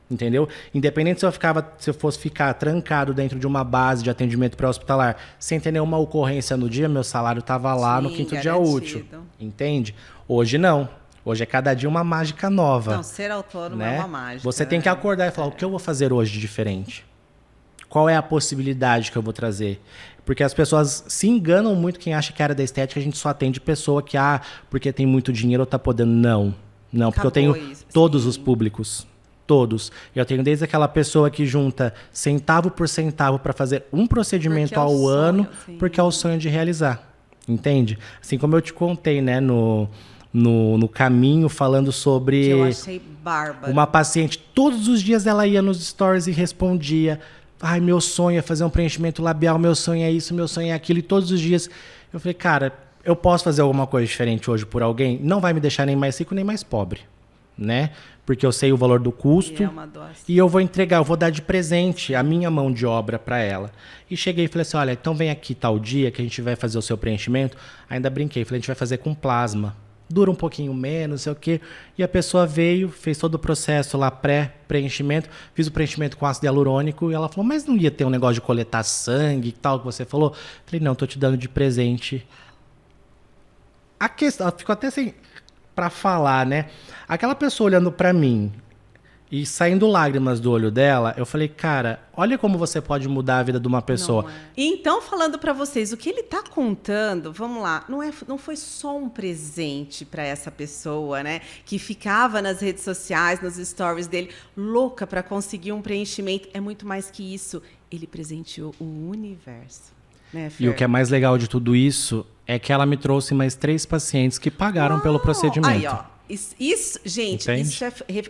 Entendeu? Independente se eu fosse ficar trancado dentro de uma base de atendimento pré-hospitalar sem ter nenhuma ocorrência no dia, meu salário estava lá no quinto dia útil. Entende? Hoje não. Hoje é cada dia uma mágica nova. Não, ser autônomo é uma mágica. Você tem que acordar e falar, o que eu vou fazer hoje de diferente? Qual é a possibilidade que eu vou trazer? Porque as pessoas se enganam muito, quem acha que a área da estética a gente só atende pessoa que, porque tem muito dinheiro ou tá podendo. Não, porque eu tenho todos os públicos. Todos. Eu tenho desde aquela pessoa que junta centavo por centavo para fazer um procedimento ao ano, porque é o sonho de realizar. Entende? Assim como eu te contei, né, no caminho, falando sobre... Que eu achei bárbaro. Uma paciente, todos os dias ela ia nos stories e respondia, meu sonho é fazer um preenchimento labial, meu sonho é isso, meu sonho é aquilo, e todos os dias eu falei, cara, eu posso fazer alguma coisa diferente hoje por alguém? Não vai me deixar nem mais rico, nem mais pobre, né? Porque eu sei o valor do custo e eu vou entregar, eu vou dar de presente a minha mão de obra para ela. E cheguei e falei assim, olha, então vem aqui tal dia que a gente vai fazer o seu preenchimento. Ainda brinquei, falei, a gente vai fazer com plasma. dura um pouquinho menos, não sei o quê. E a pessoa veio, fez todo o processo lá, pré-preenchimento, fiz o preenchimento com ácido hialurônico, e ela falou, mas não ia ter um negócio de coletar sangue e tal, que você falou? Falei, não, tô te dando de presente. A questão, ficou até assim, pra falar, né? Aquela pessoa olhando pra mim e saindo lágrimas do olho dela, eu falei, cara, olha como você pode mudar a vida de uma pessoa. Não é. E então, falando para vocês, o que ele tá contando, vamos lá, não foi só um presente para essa pessoa, né? Que ficava nas redes sociais, nos stories dele, louca para conseguir um preenchimento. É muito mais que isso. Ele presenteou o universo. Né, Fer? E o que é mais legal de tudo isso é que ela me trouxe mais 3 pacientes que pagaram pelo procedimento. Aí, ó. Isso, gente,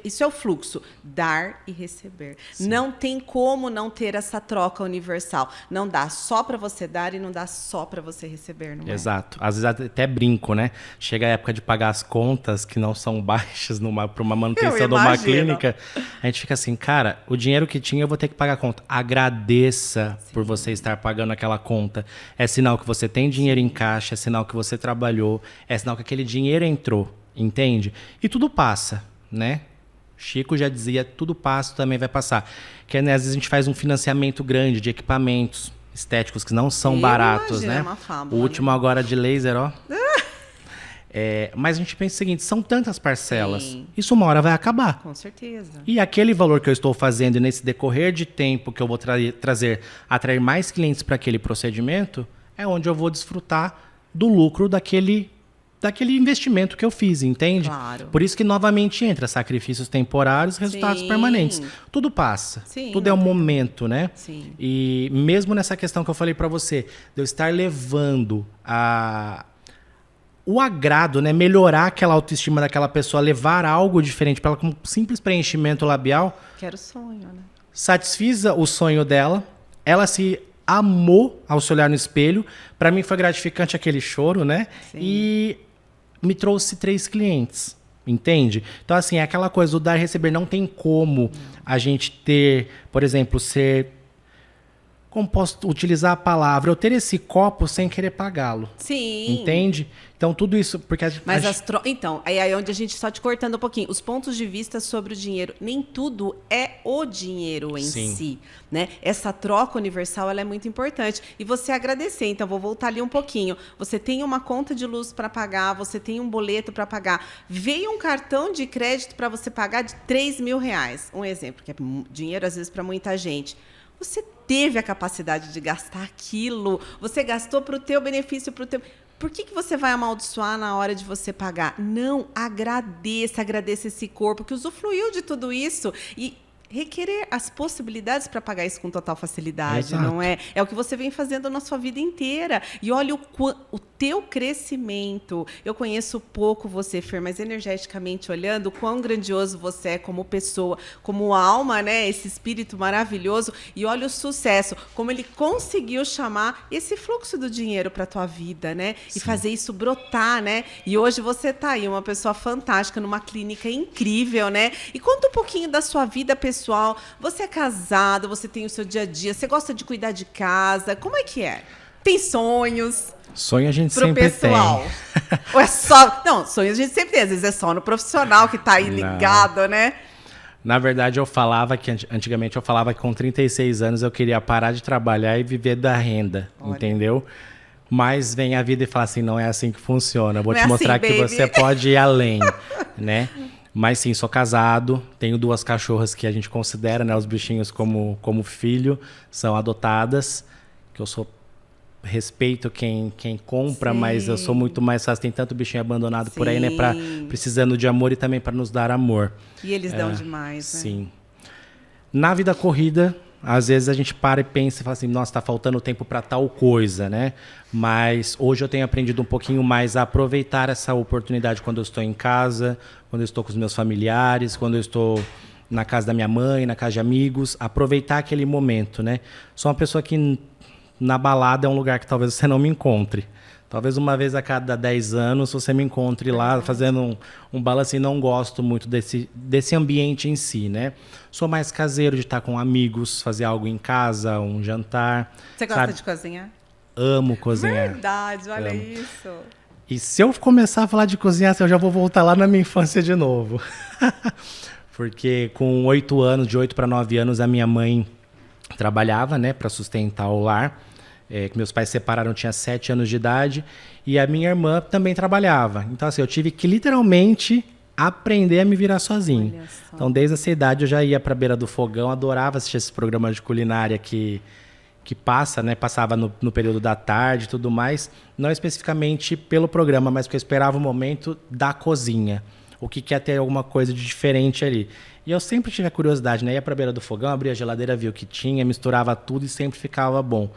isso é o fluxo. Dar e receber. Sim. Não tem como não ter essa troca universal. Não dá só para você dar e não dá só para você receber. Não Exato. Às vezes até brinco, né? Chega a época de pagar as contas que não são baixas para uma manutenção de uma clínica. A gente fica assim, cara, o dinheiro que tinha eu vou ter que pagar a conta. Agradeça por você estar pagando aquela conta. É sinal que você tem dinheiro em caixa, é sinal que você trabalhou, é sinal que aquele dinheiro entrou. Entende? E tudo passa, né? Chico já dizia, tudo passa, também vai passar. Que né, às vezes a gente faz um financiamento grande de equipamentos estéticos que não são baratos, né? Uma fábula, o último agora de laser, ó. Mas a gente pensa o seguinte, são tantas parcelas, sim, isso uma hora vai acabar. Com certeza. E aquele valor que eu estou fazendo nesse decorrer de tempo que eu vou atrair mais clientes para aquele procedimento, é onde eu vou desfrutar do lucro daquele investimento que eu fiz, entende? Claro. Por isso que novamente entra sacrifícios temporários, resultados permanentes. Tudo passa. Sim, tudo é um momento, né? Sim. E mesmo nessa questão que eu falei para você, de eu estar levando o agrado, né? Melhorar aquela autoestima daquela pessoa, levar algo diferente para ela com um simples preenchimento labial. Que era o sonho, né? Satisfiz o sonho dela, ela se amou ao se olhar no espelho. Para mim foi gratificante aquele choro, né? Sim. E me trouxe 3 clientes, entende? Então, assim, é aquela coisa do dar e receber. Não tem como a gente ter, por exemplo, como posso utilizar a palavra? Eu ter esse copo sem querer pagá-lo. Sim. Entende? Então, tudo isso... porque Então, aí onde a gente só te cortando um pouquinho. Os pontos de vista sobre o dinheiro. Nem tudo é o dinheiro em si. Né? Essa troca universal ela é muito importante. E você agradecer. Então, vou voltar ali um pouquinho. Você tem uma conta de luz para pagar, você tem um boleto para pagar. Veio um cartão de crédito para você pagar de R$3.000. Um exemplo, que é dinheiro às vezes para muita gente. Você teve a capacidade de gastar aquilo. Você gastou para o teu benefício, para o teu... Por que você vai amaldiçoar na hora de você pagar? Não, agradeça esse corpo que usufruiu de tudo isso e requerer as possibilidades para pagar isso com total facilidade, exato, não é? É o que você vem fazendo na sua vida inteira. E olha o teu crescimento. Eu conheço pouco você, Fer, mas energeticamente olhando, o quão grandioso você é como pessoa, como alma, né? Esse espírito maravilhoso. E olha o sucesso, como ele conseguiu chamar esse fluxo do dinheiro para a tua vida, né? Sim. E fazer isso brotar, né? E hoje você tá aí, uma pessoa fantástica, numa clínica incrível, né? E conta um pouquinho da sua vida pessoal. Você é casado, você tem o seu dia a dia, você gosta de cuidar de casa, como é que é? Tem sonhos? Sonho a gente sempre pessoal. Tem. Ou é só... Não, sonhos a gente sempre tem, às vezes é só no profissional que tá aí ligado, né? Na verdade, antigamente eu falava que com 36 anos eu queria parar de trabalhar e viver da renda, olha, entendeu? Mas vem a vida e fala assim, não é assim que funciona. Vou te mostrar assim, que você pode ir além, né? Mas sim, sou casado, tenho 2 cachorras que a gente considera, né, os bichinhos como filho, são adotadas, que eu respeito quem compra, sim, mas eu sou muito mais fácil, tem tanto bichinho abandonado, sim, por aí, né, precisando de amor e também para nos dar amor. E eles dão demais, né? Sim. Na vida corrida, às vezes a gente para e pensa e fala assim, nossa, tá faltando tempo para tal coisa, né? Mas hoje eu tenho aprendido um pouquinho mais a aproveitar essa oportunidade quando eu estou em casa, quando eu estou com os meus familiares, quando eu estou na casa da minha mãe, na casa de amigos, aproveitar aquele momento, né? Sou uma pessoa que na balada é um lugar que talvez você não me encontre. Talvez uma vez a cada 10 anos você me encontre lá fazendo um balanço, e não gosto muito desse ambiente em si, né? Sou mais caseiro, de estar com amigos, fazer algo em casa, um jantar. Você gosta de cozinhar? Amo cozinhar. Verdade, olha isso. E se eu começar a falar de cozinhar, eu já vou voltar lá na minha infância de novo. Porque com 8 anos, de 8 para 9 anos, a minha mãe trabalhava, né, para sustentar o lar. Que meus pais se separaram, eu tinha 7 anos de idade. E a minha irmã também trabalhava. Então, assim, eu tive que literalmente aprender a me virar sozinho. Então, desde essa idade, eu já ia para a beira do fogão, adorava assistir esses programas de culinária que passa, né? Passava no período da tarde e tudo mais. Não especificamente pelo programa, mas porque eu esperava o momento da cozinha. O que quer ter alguma coisa de diferente ali. E eu sempre tive a curiosidade, né? Ia para a beira do fogão, abria a geladeira, via o que tinha, misturava tudo e sempre ficava bom.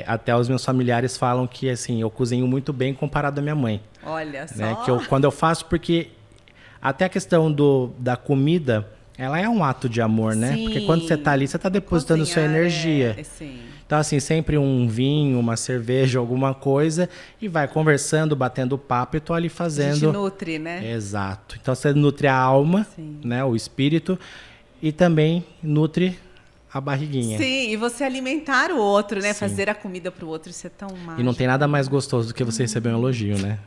Até os meus familiares falam que, assim, eu cozinho muito bem comparado à minha mãe. Olha só. Né? Quando eu faço, porque até a questão da comida, ela é um ato de amor, né? Sim. Porque quando você tá ali, você tá depositando sua energia. Sim. Então, assim, sempre um vinho, uma cerveja, alguma coisa, e vai conversando, batendo papo, e tô ali fazendo. A gente nutre, né? Exato. Então, você nutre a alma, né? O espírito, e também nutre a barriguinha. Sim, e você alimentar o outro, né? Sim. Fazer a comida pro outro, isso é tão mágico. E não tem nada mais gostoso do que você receber um elogio, né?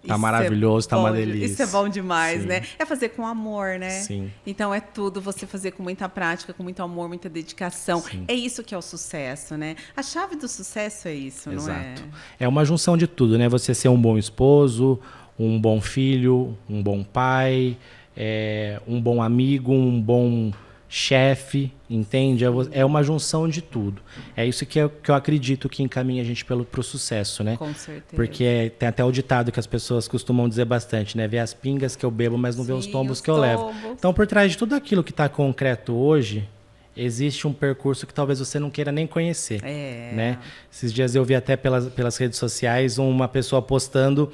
Tá maravilhoso, tá uma delícia. Isso é bom demais, Sim. né? É fazer com amor, né? Sim. Então é tudo você fazer com muita prática, com muito amor, muita dedicação. Sim. É isso que é o sucesso, né? A chave do sucesso é isso, não é? Exato. É uma junção de tudo, né? Você ser um bom esposo, um bom filho, um bom pai, um bom amigo, um bom chefe, entende? É uma junção de tudo. É isso que eu acredito que encaminha a gente pro sucesso, né? Com certeza. Porque tem até o ditado que as pessoas costumam dizer bastante, né? Vê as pingas que eu bebo, mas não vê os tombos que eu levo. Então, por trás de tudo aquilo que está concreto hoje, existe um percurso que talvez você não queira nem conhecer, né? Esses dias eu vi até pelas redes sociais uma pessoa postando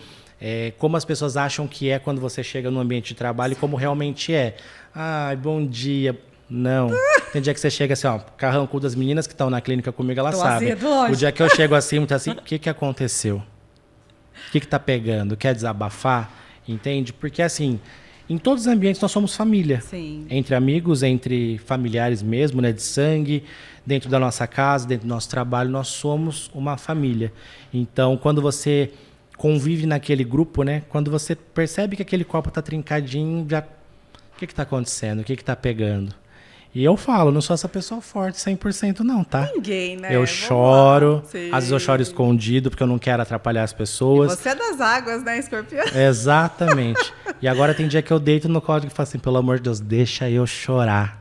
como as pessoas acham que é quando você chega no ambiente de trabalho e como realmente é. Ai, bom dia. Não. Tem dia que você chega assim, ó, carrancudo das meninas que estão na clínica comigo, elas sabem. O dia que eu chego assim, muito assim, o que aconteceu? O que tá pegando? Quer desabafar? Entende? Porque assim, em todos os ambientes nós somos família. Sim. Entre amigos, entre familiares mesmo, né, de sangue, dentro da nossa casa, dentro do nosso trabalho, nós somos uma família. Então, quando você convive naquele grupo, né, quando você percebe que aquele copo tá trincadinho, já o que tá acontecendo? O que tá pegando? E eu falo, não sou essa pessoa forte 100% não, tá? Ninguém, né? Eu choro, às vezes eu choro escondido porque eu não quero atrapalhar as pessoas. E você é das águas, né, Escorpião? Exatamente. E agora tem dia que eu deito no código e falo assim, pelo amor de Deus, deixa eu chorar.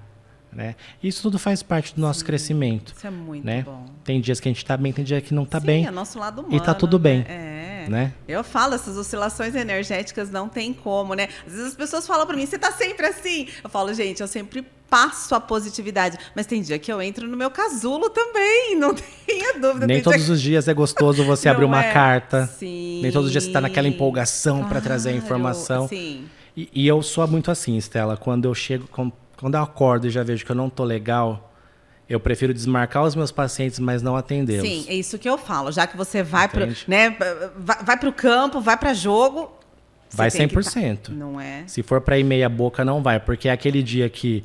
Né? Isso tudo faz parte do nosso crescimento. Isso é muito bom. Tem dias que a gente tá bem, tem dia que não tá bem. É nosso lado humano. E tá tudo bem. Né? Eu falo, essas oscilações energéticas não tem como, né? Às vezes as pessoas falam pra mim, você tá sempre assim? Eu falo, gente, eu sempre passo a positividade. Mas tem dia que eu entro no meu casulo também, não tenha dúvida. Nem todos os dias é gostoso você abrir uma carta. Sim. Nem todos os dias você tá naquela empolgação para trazer a informação. Sim. E eu sou muito assim, Estela. Quando eu acordo e já vejo que eu não tô legal, eu prefiro desmarcar os meus pacientes, mas não atendê-los. Sim, é isso que eu falo. Já que você vai para, né, vai pro campo, vai para jogo, vai 100%. Não é? Se for para ir meia boca, não vai, porque é aquele dia que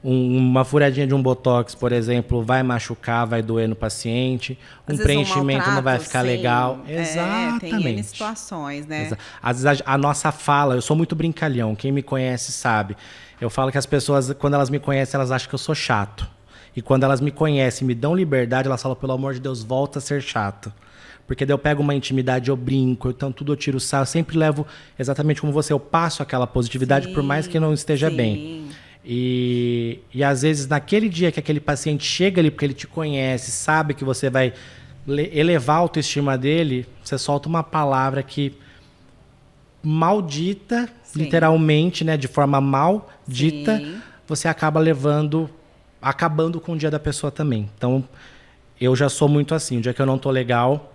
uma furadinha de um botox, por exemplo, vai machucar, vai doer no paciente, um preenchimento não vai ficar legal. Exatamente. Tem N situações, né? Às vezes a nossa fala, eu sou muito brincalhão, quem me conhece sabe. Eu falo que as pessoas, quando elas me conhecem, elas acham que eu sou chato. E quando elas me conhecem e me dão liberdade, elas falam, pelo amor de Deus, volta a ser chato. Porque daí eu pego uma intimidade, eu brinco, então tudo eu tiro o sarro. Eu sempre levo exatamente como você, eu passo aquela positividade, por mais que não esteja bem. E às vezes, naquele dia que aquele paciente chega ali, porque ele te conhece, sabe que você vai elevar a autoestima dele, você solta uma palavra que maldita, literalmente, né, de forma maldita, você acaba acabando com o dia da pessoa também. Então, eu já sou muito assim. O dia que eu não tô legal,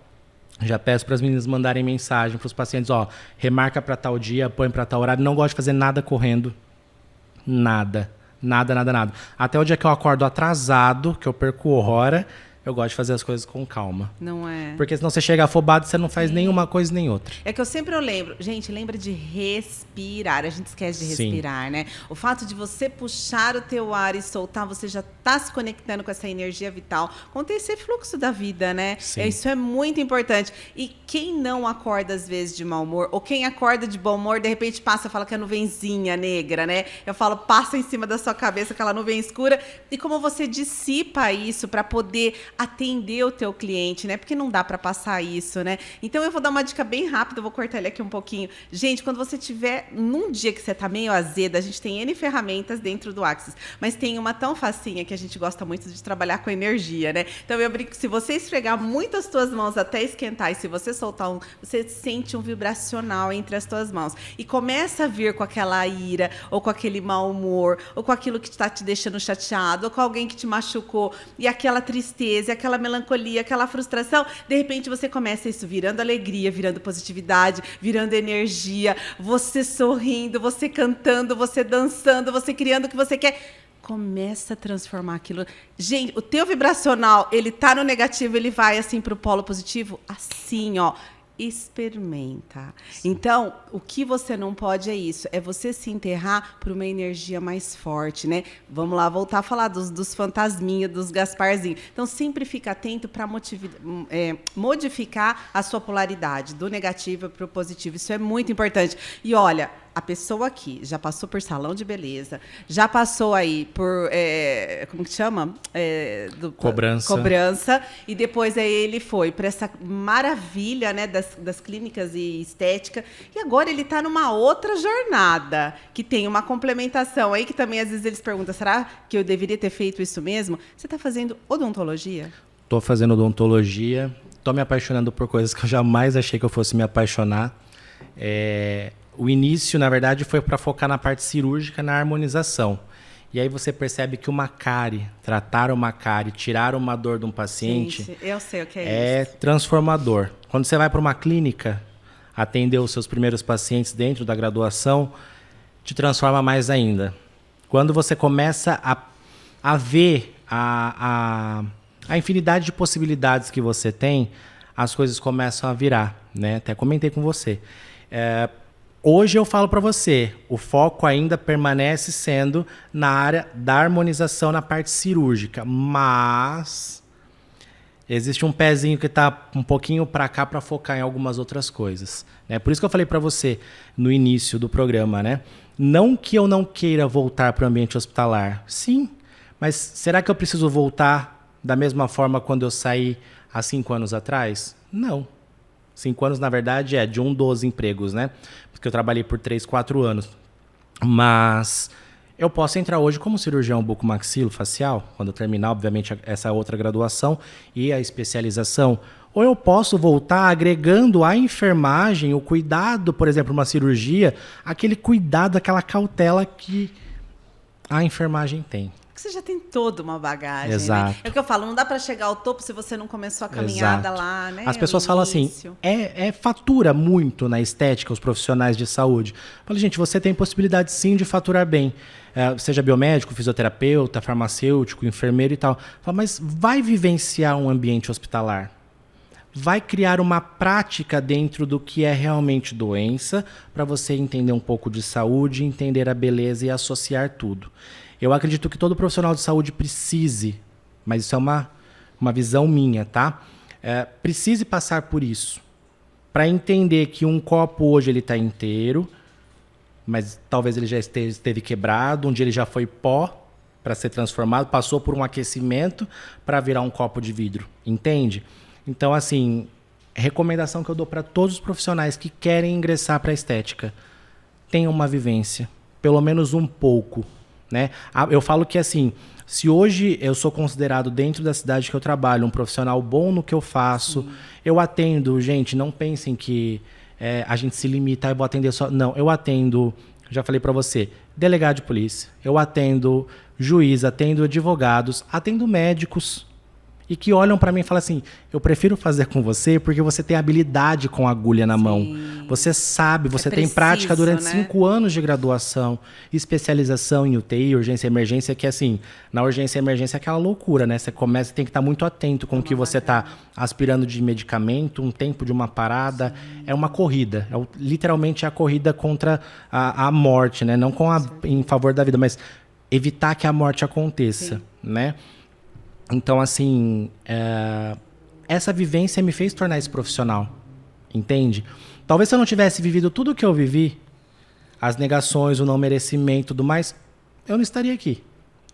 já peço para as meninas mandarem mensagem para os pacientes, ó, remarca para tal dia, põe para tal horário. Não gosto de fazer nada correndo. Nada. Até o dia que eu acordo atrasado, que eu perco hora, eu gosto de fazer as coisas com calma. Não é? Porque senão você chega afobado, você não faz nenhuma coisa nem outra. É que eu sempre lembro, gente, lembra de respirar. A gente esquece de respirar, né? O fato de você puxar o teu ar e soltar, você já está se conectando com essa energia vital, com esse fluxo da vida, né? Sim. Isso é muito importante. E quem não acorda às vezes de mau humor, ou quem acorda de bom humor, de repente passa, fala que é nuvenzinha negra, né? Eu falo, passa em cima da sua cabeça aquela nuvem escura, e como você dissipa isso para poder atender o teu cliente, né? Porque não dá para passar isso, né? Então eu vou dar uma dica bem rápida, eu vou cortar ele aqui um pouquinho. Gente, quando você tiver num dia que você tá meio azeda, a gente tem N ferramentas dentro do Axis, mas tem uma tão facinha que a gente gosta muito de trabalhar com energia, né? Então eu brinco, se você esfregar muito as tuas mãos até esquentar e se você soltar você sente um vibracional entre as tuas mãos e começa a vir com aquela ira ou com aquele mau humor ou com aquilo que está te deixando chateado ou com alguém que te machucou e aquela tristeza, aquela melancolia, aquela frustração, de repente você começa isso virando alegria, virando positividade, virando energia, você sorrindo, você cantando, você dançando, você criando o que você quer. Começa a transformar aquilo. Gente, o teu vibracional, ele tá no negativo, ele vai assim pro polo positivo, assim, ó. Experimenta. Então, o que você não pode é isso, é você se enterrar por uma energia mais forte, né? Vamos lá, voltar a falar dos fantasminhas, dos Gasparzinhos. Então, sempre fica atento para modificar a sua polaridade, do negativo para o positivo. Isso é muito importante. E olha, a pessoa aqui já passou por salão de beleza, já passou aí por, como que chama? Cobrança. E depois aí ele foi para essa maravilha, né, das clínicas e estética. E agora ele está numa outra jornada, que tem uma complementação aí, que também às vezes eles perguntam, será que eu deveria ter feito isso mesmo? Você está fazendo odontologia? Estou fazendo odontologia, estou me apaixonando por coisas que eu jamais achei que eu fosse me apaixonar. O início, na verdade, foi para focar na parte cirúrgica, na harmonização. E aí você percebe que tratar uma cárie, tirar uma dor de um paciente... Gente, eu sei o que é isso. É transformador. Quando você vai para uma clínica, atender os seus primeiros pacientes dentro da graduação, te transforma mais ainda. Quando você começa a ver a infinidade de possibilidades que você tem, as coisas começam a virar, né? Até comentei com você. Hoje eu falo para você, o foco ainda permanece sendo na área da harmonização na parte cirúrgica, mas existe um pezinho que está um pouquinho para cá para focar em algumas outras coisas, né? Por isso que eu falei para você no início do programa, né? Não que eu não queira voltar para o ambiente hospitalar, sim, mas será que eu preciso voltar da mesma forma quando eu saí há 5 anos atrás? Não. 5 anos, na verdade, é de 12 empregos, né? Porque eu trabalhei por 3, 4 anos. Mas eu posso entrar hoje como cirurgião bucomaxilofacial, quando eu terminar, obviamente, essa outra graduação e a especialização. Ou eu posso voltar agregando à enfermagem o cuidado, por exemplo, uma cirurgia, aquele cuidado, aquela cautela que a enfermagem tem. Você já tem toda uma bagagem, Exato. né? É o que eu falo, não dá para chegar ao topo se você não começou a caminhada lá, né? As pessoas falam assim, fatura muito na estética os profissionais de saúde. Eu falo, gente, você tem possibilidade sim de faturar bem. Seja biomédico, fisioterapeuta, farmacêutico, enfermeiro e tal. Eu falo, mas vai vivenciar um ambiente hospitalar. Vai criar uma prática dentro do que é realmente doença, para você entender um pouco de saúde, entender a beleza e associar tudo. Eu acredito que todo profissional de saúde precise, mas isso é uma visão minha, tá? Precise passar por isso, para entender que um copo hoje ele está inteiro, mas talvez ele já esteve quebrado, um dia ele já foi pó para ser transformado, passou por um aquecimento para virar um copo de vidro, entende? Então, assim, recomendação que eu dou para todos os profissionais que querem ingressar para a estética, tenham uma vivência, pelo menos um pouco, né? Eu falo que, assim, se hoje eu sou considerado dentro da cidade que eu trabalho um profissional bom no que eu faço, eu atendo, gente, não pensem que a gente se limita, eu vou atender só... Não, eu atendo, já falei para você, delegado de polícia, eu atendo juiz, atendo advogados, atendo médicos. e que olham para mim e falam assim, eu prefiro fazer com você porque você tem habilidade com agulha na mão. Você sabe, você tem prática durante 5 anos de graduação, especialização em UTI, urgência e emergência, que assim, na urgência e emergência é aquela loucura, né? Você começa, tem que estar muito atento com o que você está aspirando de medicamento, um tempo de uma parada. É uma corrida, literalmente é a corrida contra a morte, né? Não em favor da vida, mas evitar que a morte aconteça, né? Então, assim, essa vivência me fez tornar esse profissional, entende? Talvez se eu não tivesse vivido tudo o que eu vivi, as negações, o não merecimento e tudo mais, eu não estaria aqui,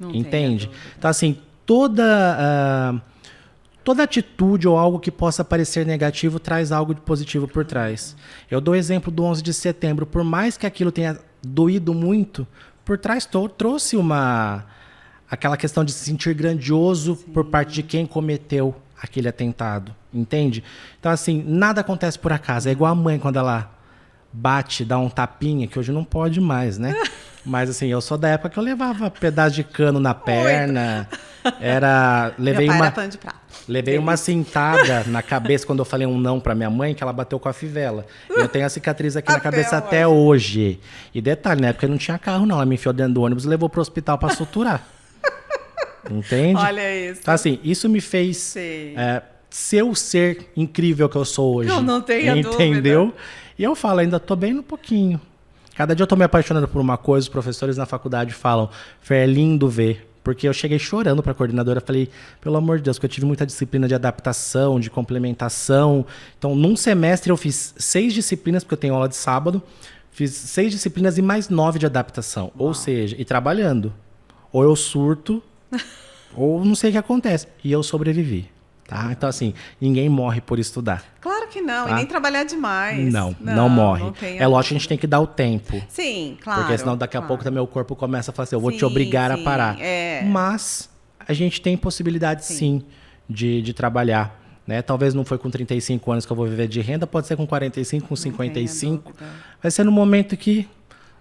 entende? Então, assim, toda atitude ou algo que possa parecer negativo traz algo de positivo por trás. Eu dou o exemplo do 11 de setembro, por mais que aquilo tenha doído muito, por trás trouxe aquela questão de se sentir grandioso por parte de quem cometeu aquele atentado, entende? Então, assim, nada acontece por acaso. É igual a mãe quando ela bate, dá um tapinha, que hoje não pode mais, né? Mas, assim, eu sou da época que eu levava pedaço de cano na perna, levei uma cintada na cabeça quando eu falei um não pra minha mãe, que ela bateu com a fivela. Eu tenho a cicatriz aqui na cabeça até hoje. E detalhe, na época não tinha carro, não. Ela me enfiou dentro do ônibus e levou pro hospital pra suturar. Entende? Olha isso. Então, assim, isso me fez ser o ser incrível que eu sou hoje. Eu não tenho entendeu? dúvida. E eu falo, ainda tô bem no pouquinho. Cada dia eu tô me apaixonando por uma coisa, os professores na faculdade falam, Fer, é lindo ver. Porque eu cheguei chorando pra coordenadora, falei, pelo amor de Deus, porque eu tive muita disciplina de adaptação, de complementação. Então, num semestre eu fiz 6 disciplinas, porque eu tenho aula de sábado, fiz 6 disciplinas e mais 9 de adaptação. Uau. Ou seja, e trabalhando. Ou eu surto, ou não sei o que acontece. E eu sobrevivi, tá? Então, assim, ninguém morre por estudar. Claro que não, tá? E nem trabalhar demais. Não morre. É lógico que a gente tem que dar o tempo. Sim, claro. Porque senão daqui a pouco também o corpo começa a falar assim, eu vou te obrigar a parar. Mas a gente tem possibilidade sim de trabalhar. Né? Talvez não foi com 35 anos que eu vou viver de renda, pode ser com 45, com 55. Vai ser no momento que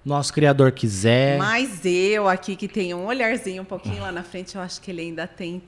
nosso criador quiser. Mas eu aqui que tenho um olharzinho um pouquinho lá na frente, eu acho que ele ainda tem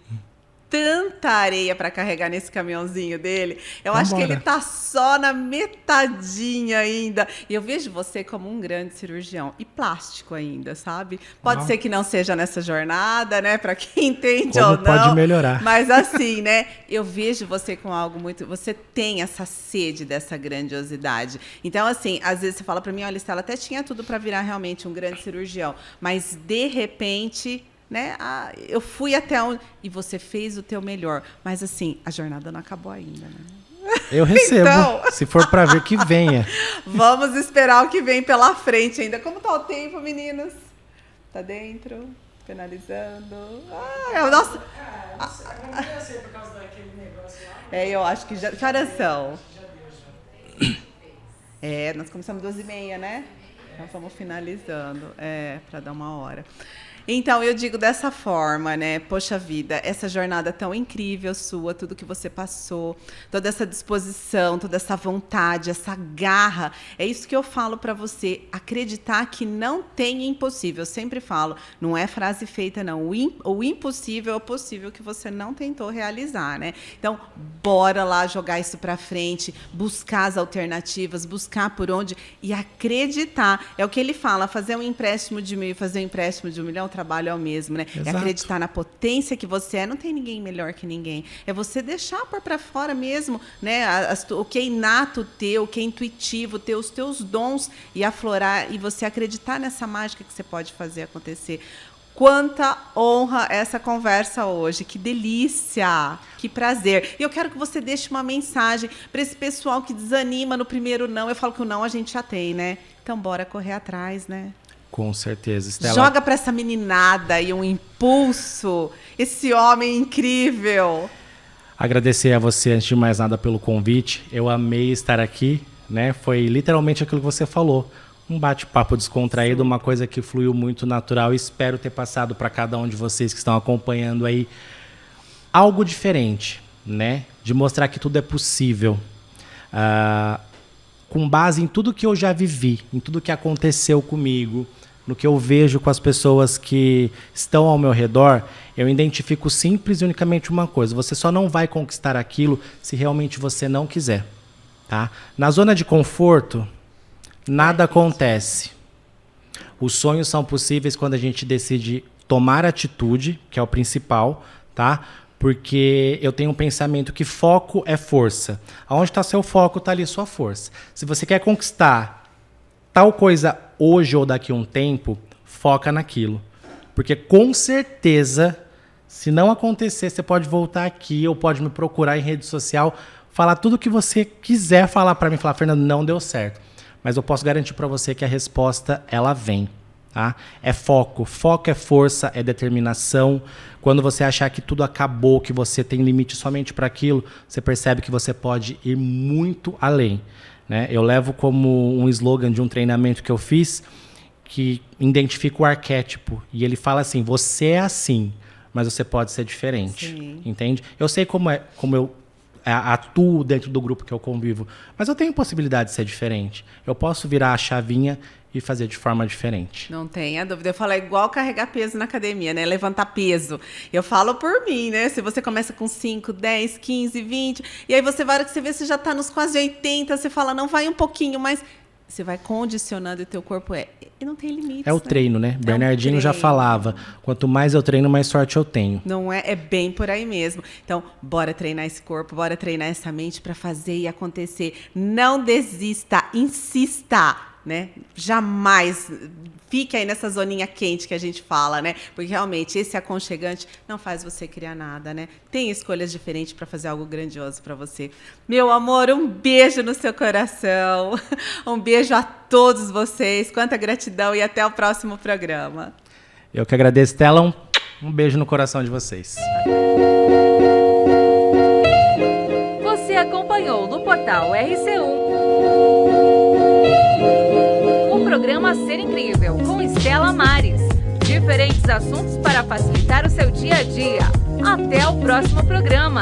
tanta areia para carregar nesse caminhãozinho dele. Eu acho que ele tá só na metadinha ainda. E eu vejo você como um grande cirurgião e plástico ainda, sabe? Pode ser que não seja nessa jornada, né? Para quem entende ou não. Pode melhorar. Mas assim, né? Eu vejo você com algo muito... Você tem essa sede dessa grandiosidade. Então, assim, às vezes você fala para mim, olha, Estela até tinha tudo para virar realmente um grande cirurgião. Mas, de repente... Né? Eu fui até onde... E você fez o teu melhor. Mas, assim, a jornada não acabou ainda, né? Eu recebo. Então... Se for para ver, que venha. Vamos esperar o que vem pela frente ainda. Como tá o tempo, meninas? Tá dentro? Finalizando? É o nosso... Eu não sei por causa daquele negócio lá. Eu acho que já... Que horas são? Nós começamos 12h30, né? Então, vamos finalizando. Para dar 1 hora. Então, eu digo dessa forma, né? Poxa vida, essa jornada tão incrível sua, tudo que você passou, toda essa disposição, toda essa vontade, essa garra, é isso que eu falo para você, acreditar que não tem impossível. Eu sempre falo, não é frase feita, não. O impossível é o possível que você não tentou realizar, né? Então, bora lá jogar isso para frente, buscar as alternativas, buscar por onde e acreditar. É o que ele fala, fazer um empréstimo de 1.000 e fazer um empréstimo de 1 milhão, o trabalho é o mesmo, né? Exato. É acreditar na potência que você é. Não tem ninguém melhor que ninguém. É você deixar pôr para fora mesmo, né? O que é inato teu, o que é intuitivo teu, os teus dons e aflorar e você acreditar nessa mágica que você pode fazer acontecer. Quanta honra essa conversa hoje. Que delícia, que prazer. E eu quero que você deixe uma mensagem para esse pessoal que desanima no primeiro não. Eu falo que o não a gente já tem, né? Então, bora correr atrás, né? Com certeza, Estela. Joga para essa meninada aí um impulso, esse homem incrível. Agradecer a você, antes de mais nada, pelo convite. Eu amei estar aqui, né? Foi literalmente aquilo que você falou. Um bate-papo descontraído, uma coisa que fluiu muito natural. Espero ter passado para cada um de vocês que estão acompanhando aí algo diferente, né? De mostrar que tudo é possível. Com base em tudo que eu já vivi, em tudo que aconteceu comigo, no que eu vejo com as pessoas que estão ao meu redor, eu identifico simples e unicamente uma coisa: você só não vai conquistar aquilo se realmente você não quiser. Tá? Na zona de conforto, nada acontece. Os sonhos são possíveis quando a gente decide tomar atitude, que é o principal, tá? Porque eu tenho um pensamento que foco é força. Aonde está seu foco, está ali sua força. Se você quer conquistar tal coisa hoje ou daqui a um tempo, foca naquilo. Porque com certeza, se não acontecer, você pode voltar aqui ou pode me procurar em rede social, falar tudo o que você quiser falar para mim, falar: Fernando, não deu certo. Mas eu posso garantir para você que a resposta, ela vem. Tá? É foco. Foco é força, é determinação. Quando você achar que tudo acabou, que você tem limite somente para aquilo, você percebe que você pode ir muito além. Né? Eu levo como um slogan de um treinamento que eu fiz, que identifica o arquétipo. E ele fala assim: você é assim, mas você pode ser diferente. Sim. Entende? Eu sei como eu atuo dentro do grupo que eu convivo, mas eu tenho possibilidade de ser diferente. Eu posso virar a chavinha e fazer de forma diferente. Não tenha dúvida. Eu falo, é igual carregar peso na academia, né? Levantar peso. Eu falo por mim, né? Se você começa com 5, 10, 15, 20, e aí você vai, a hora que você vê, você já tá nos quase 80, você fala, não, vai um pouquinho, mas você vai condicionando o teu corpo. E não tem limites. É o treino, né? Bernardinho já falava, quanto mais eu treino, mais sorte eu tenho. Não é? É bem por aí mesmo. Então, bora treinar esse corpo, bora treinar essa mente para fazer e acontecer. Não desista, insista, né? Jamais fique aí nessa zoninha quente que a gente fala, né? Porque realmente esse aconchegante não faz você criar nada, né? Tem escolhas diferentes para fazer algo grandioso para você. Meu amor, um beijo no seu coração. Um beijo a todos vocês. Quanta gratidão e até o próximo programa. Eu que agradeço, Stella. Um beijo no coração de vocês. Você acompanhou no portal RC1 o programa Ser Incrível com Stella Maris. Diferentes assuntos para facilitar o seu dia a dia. Até o próximo programa.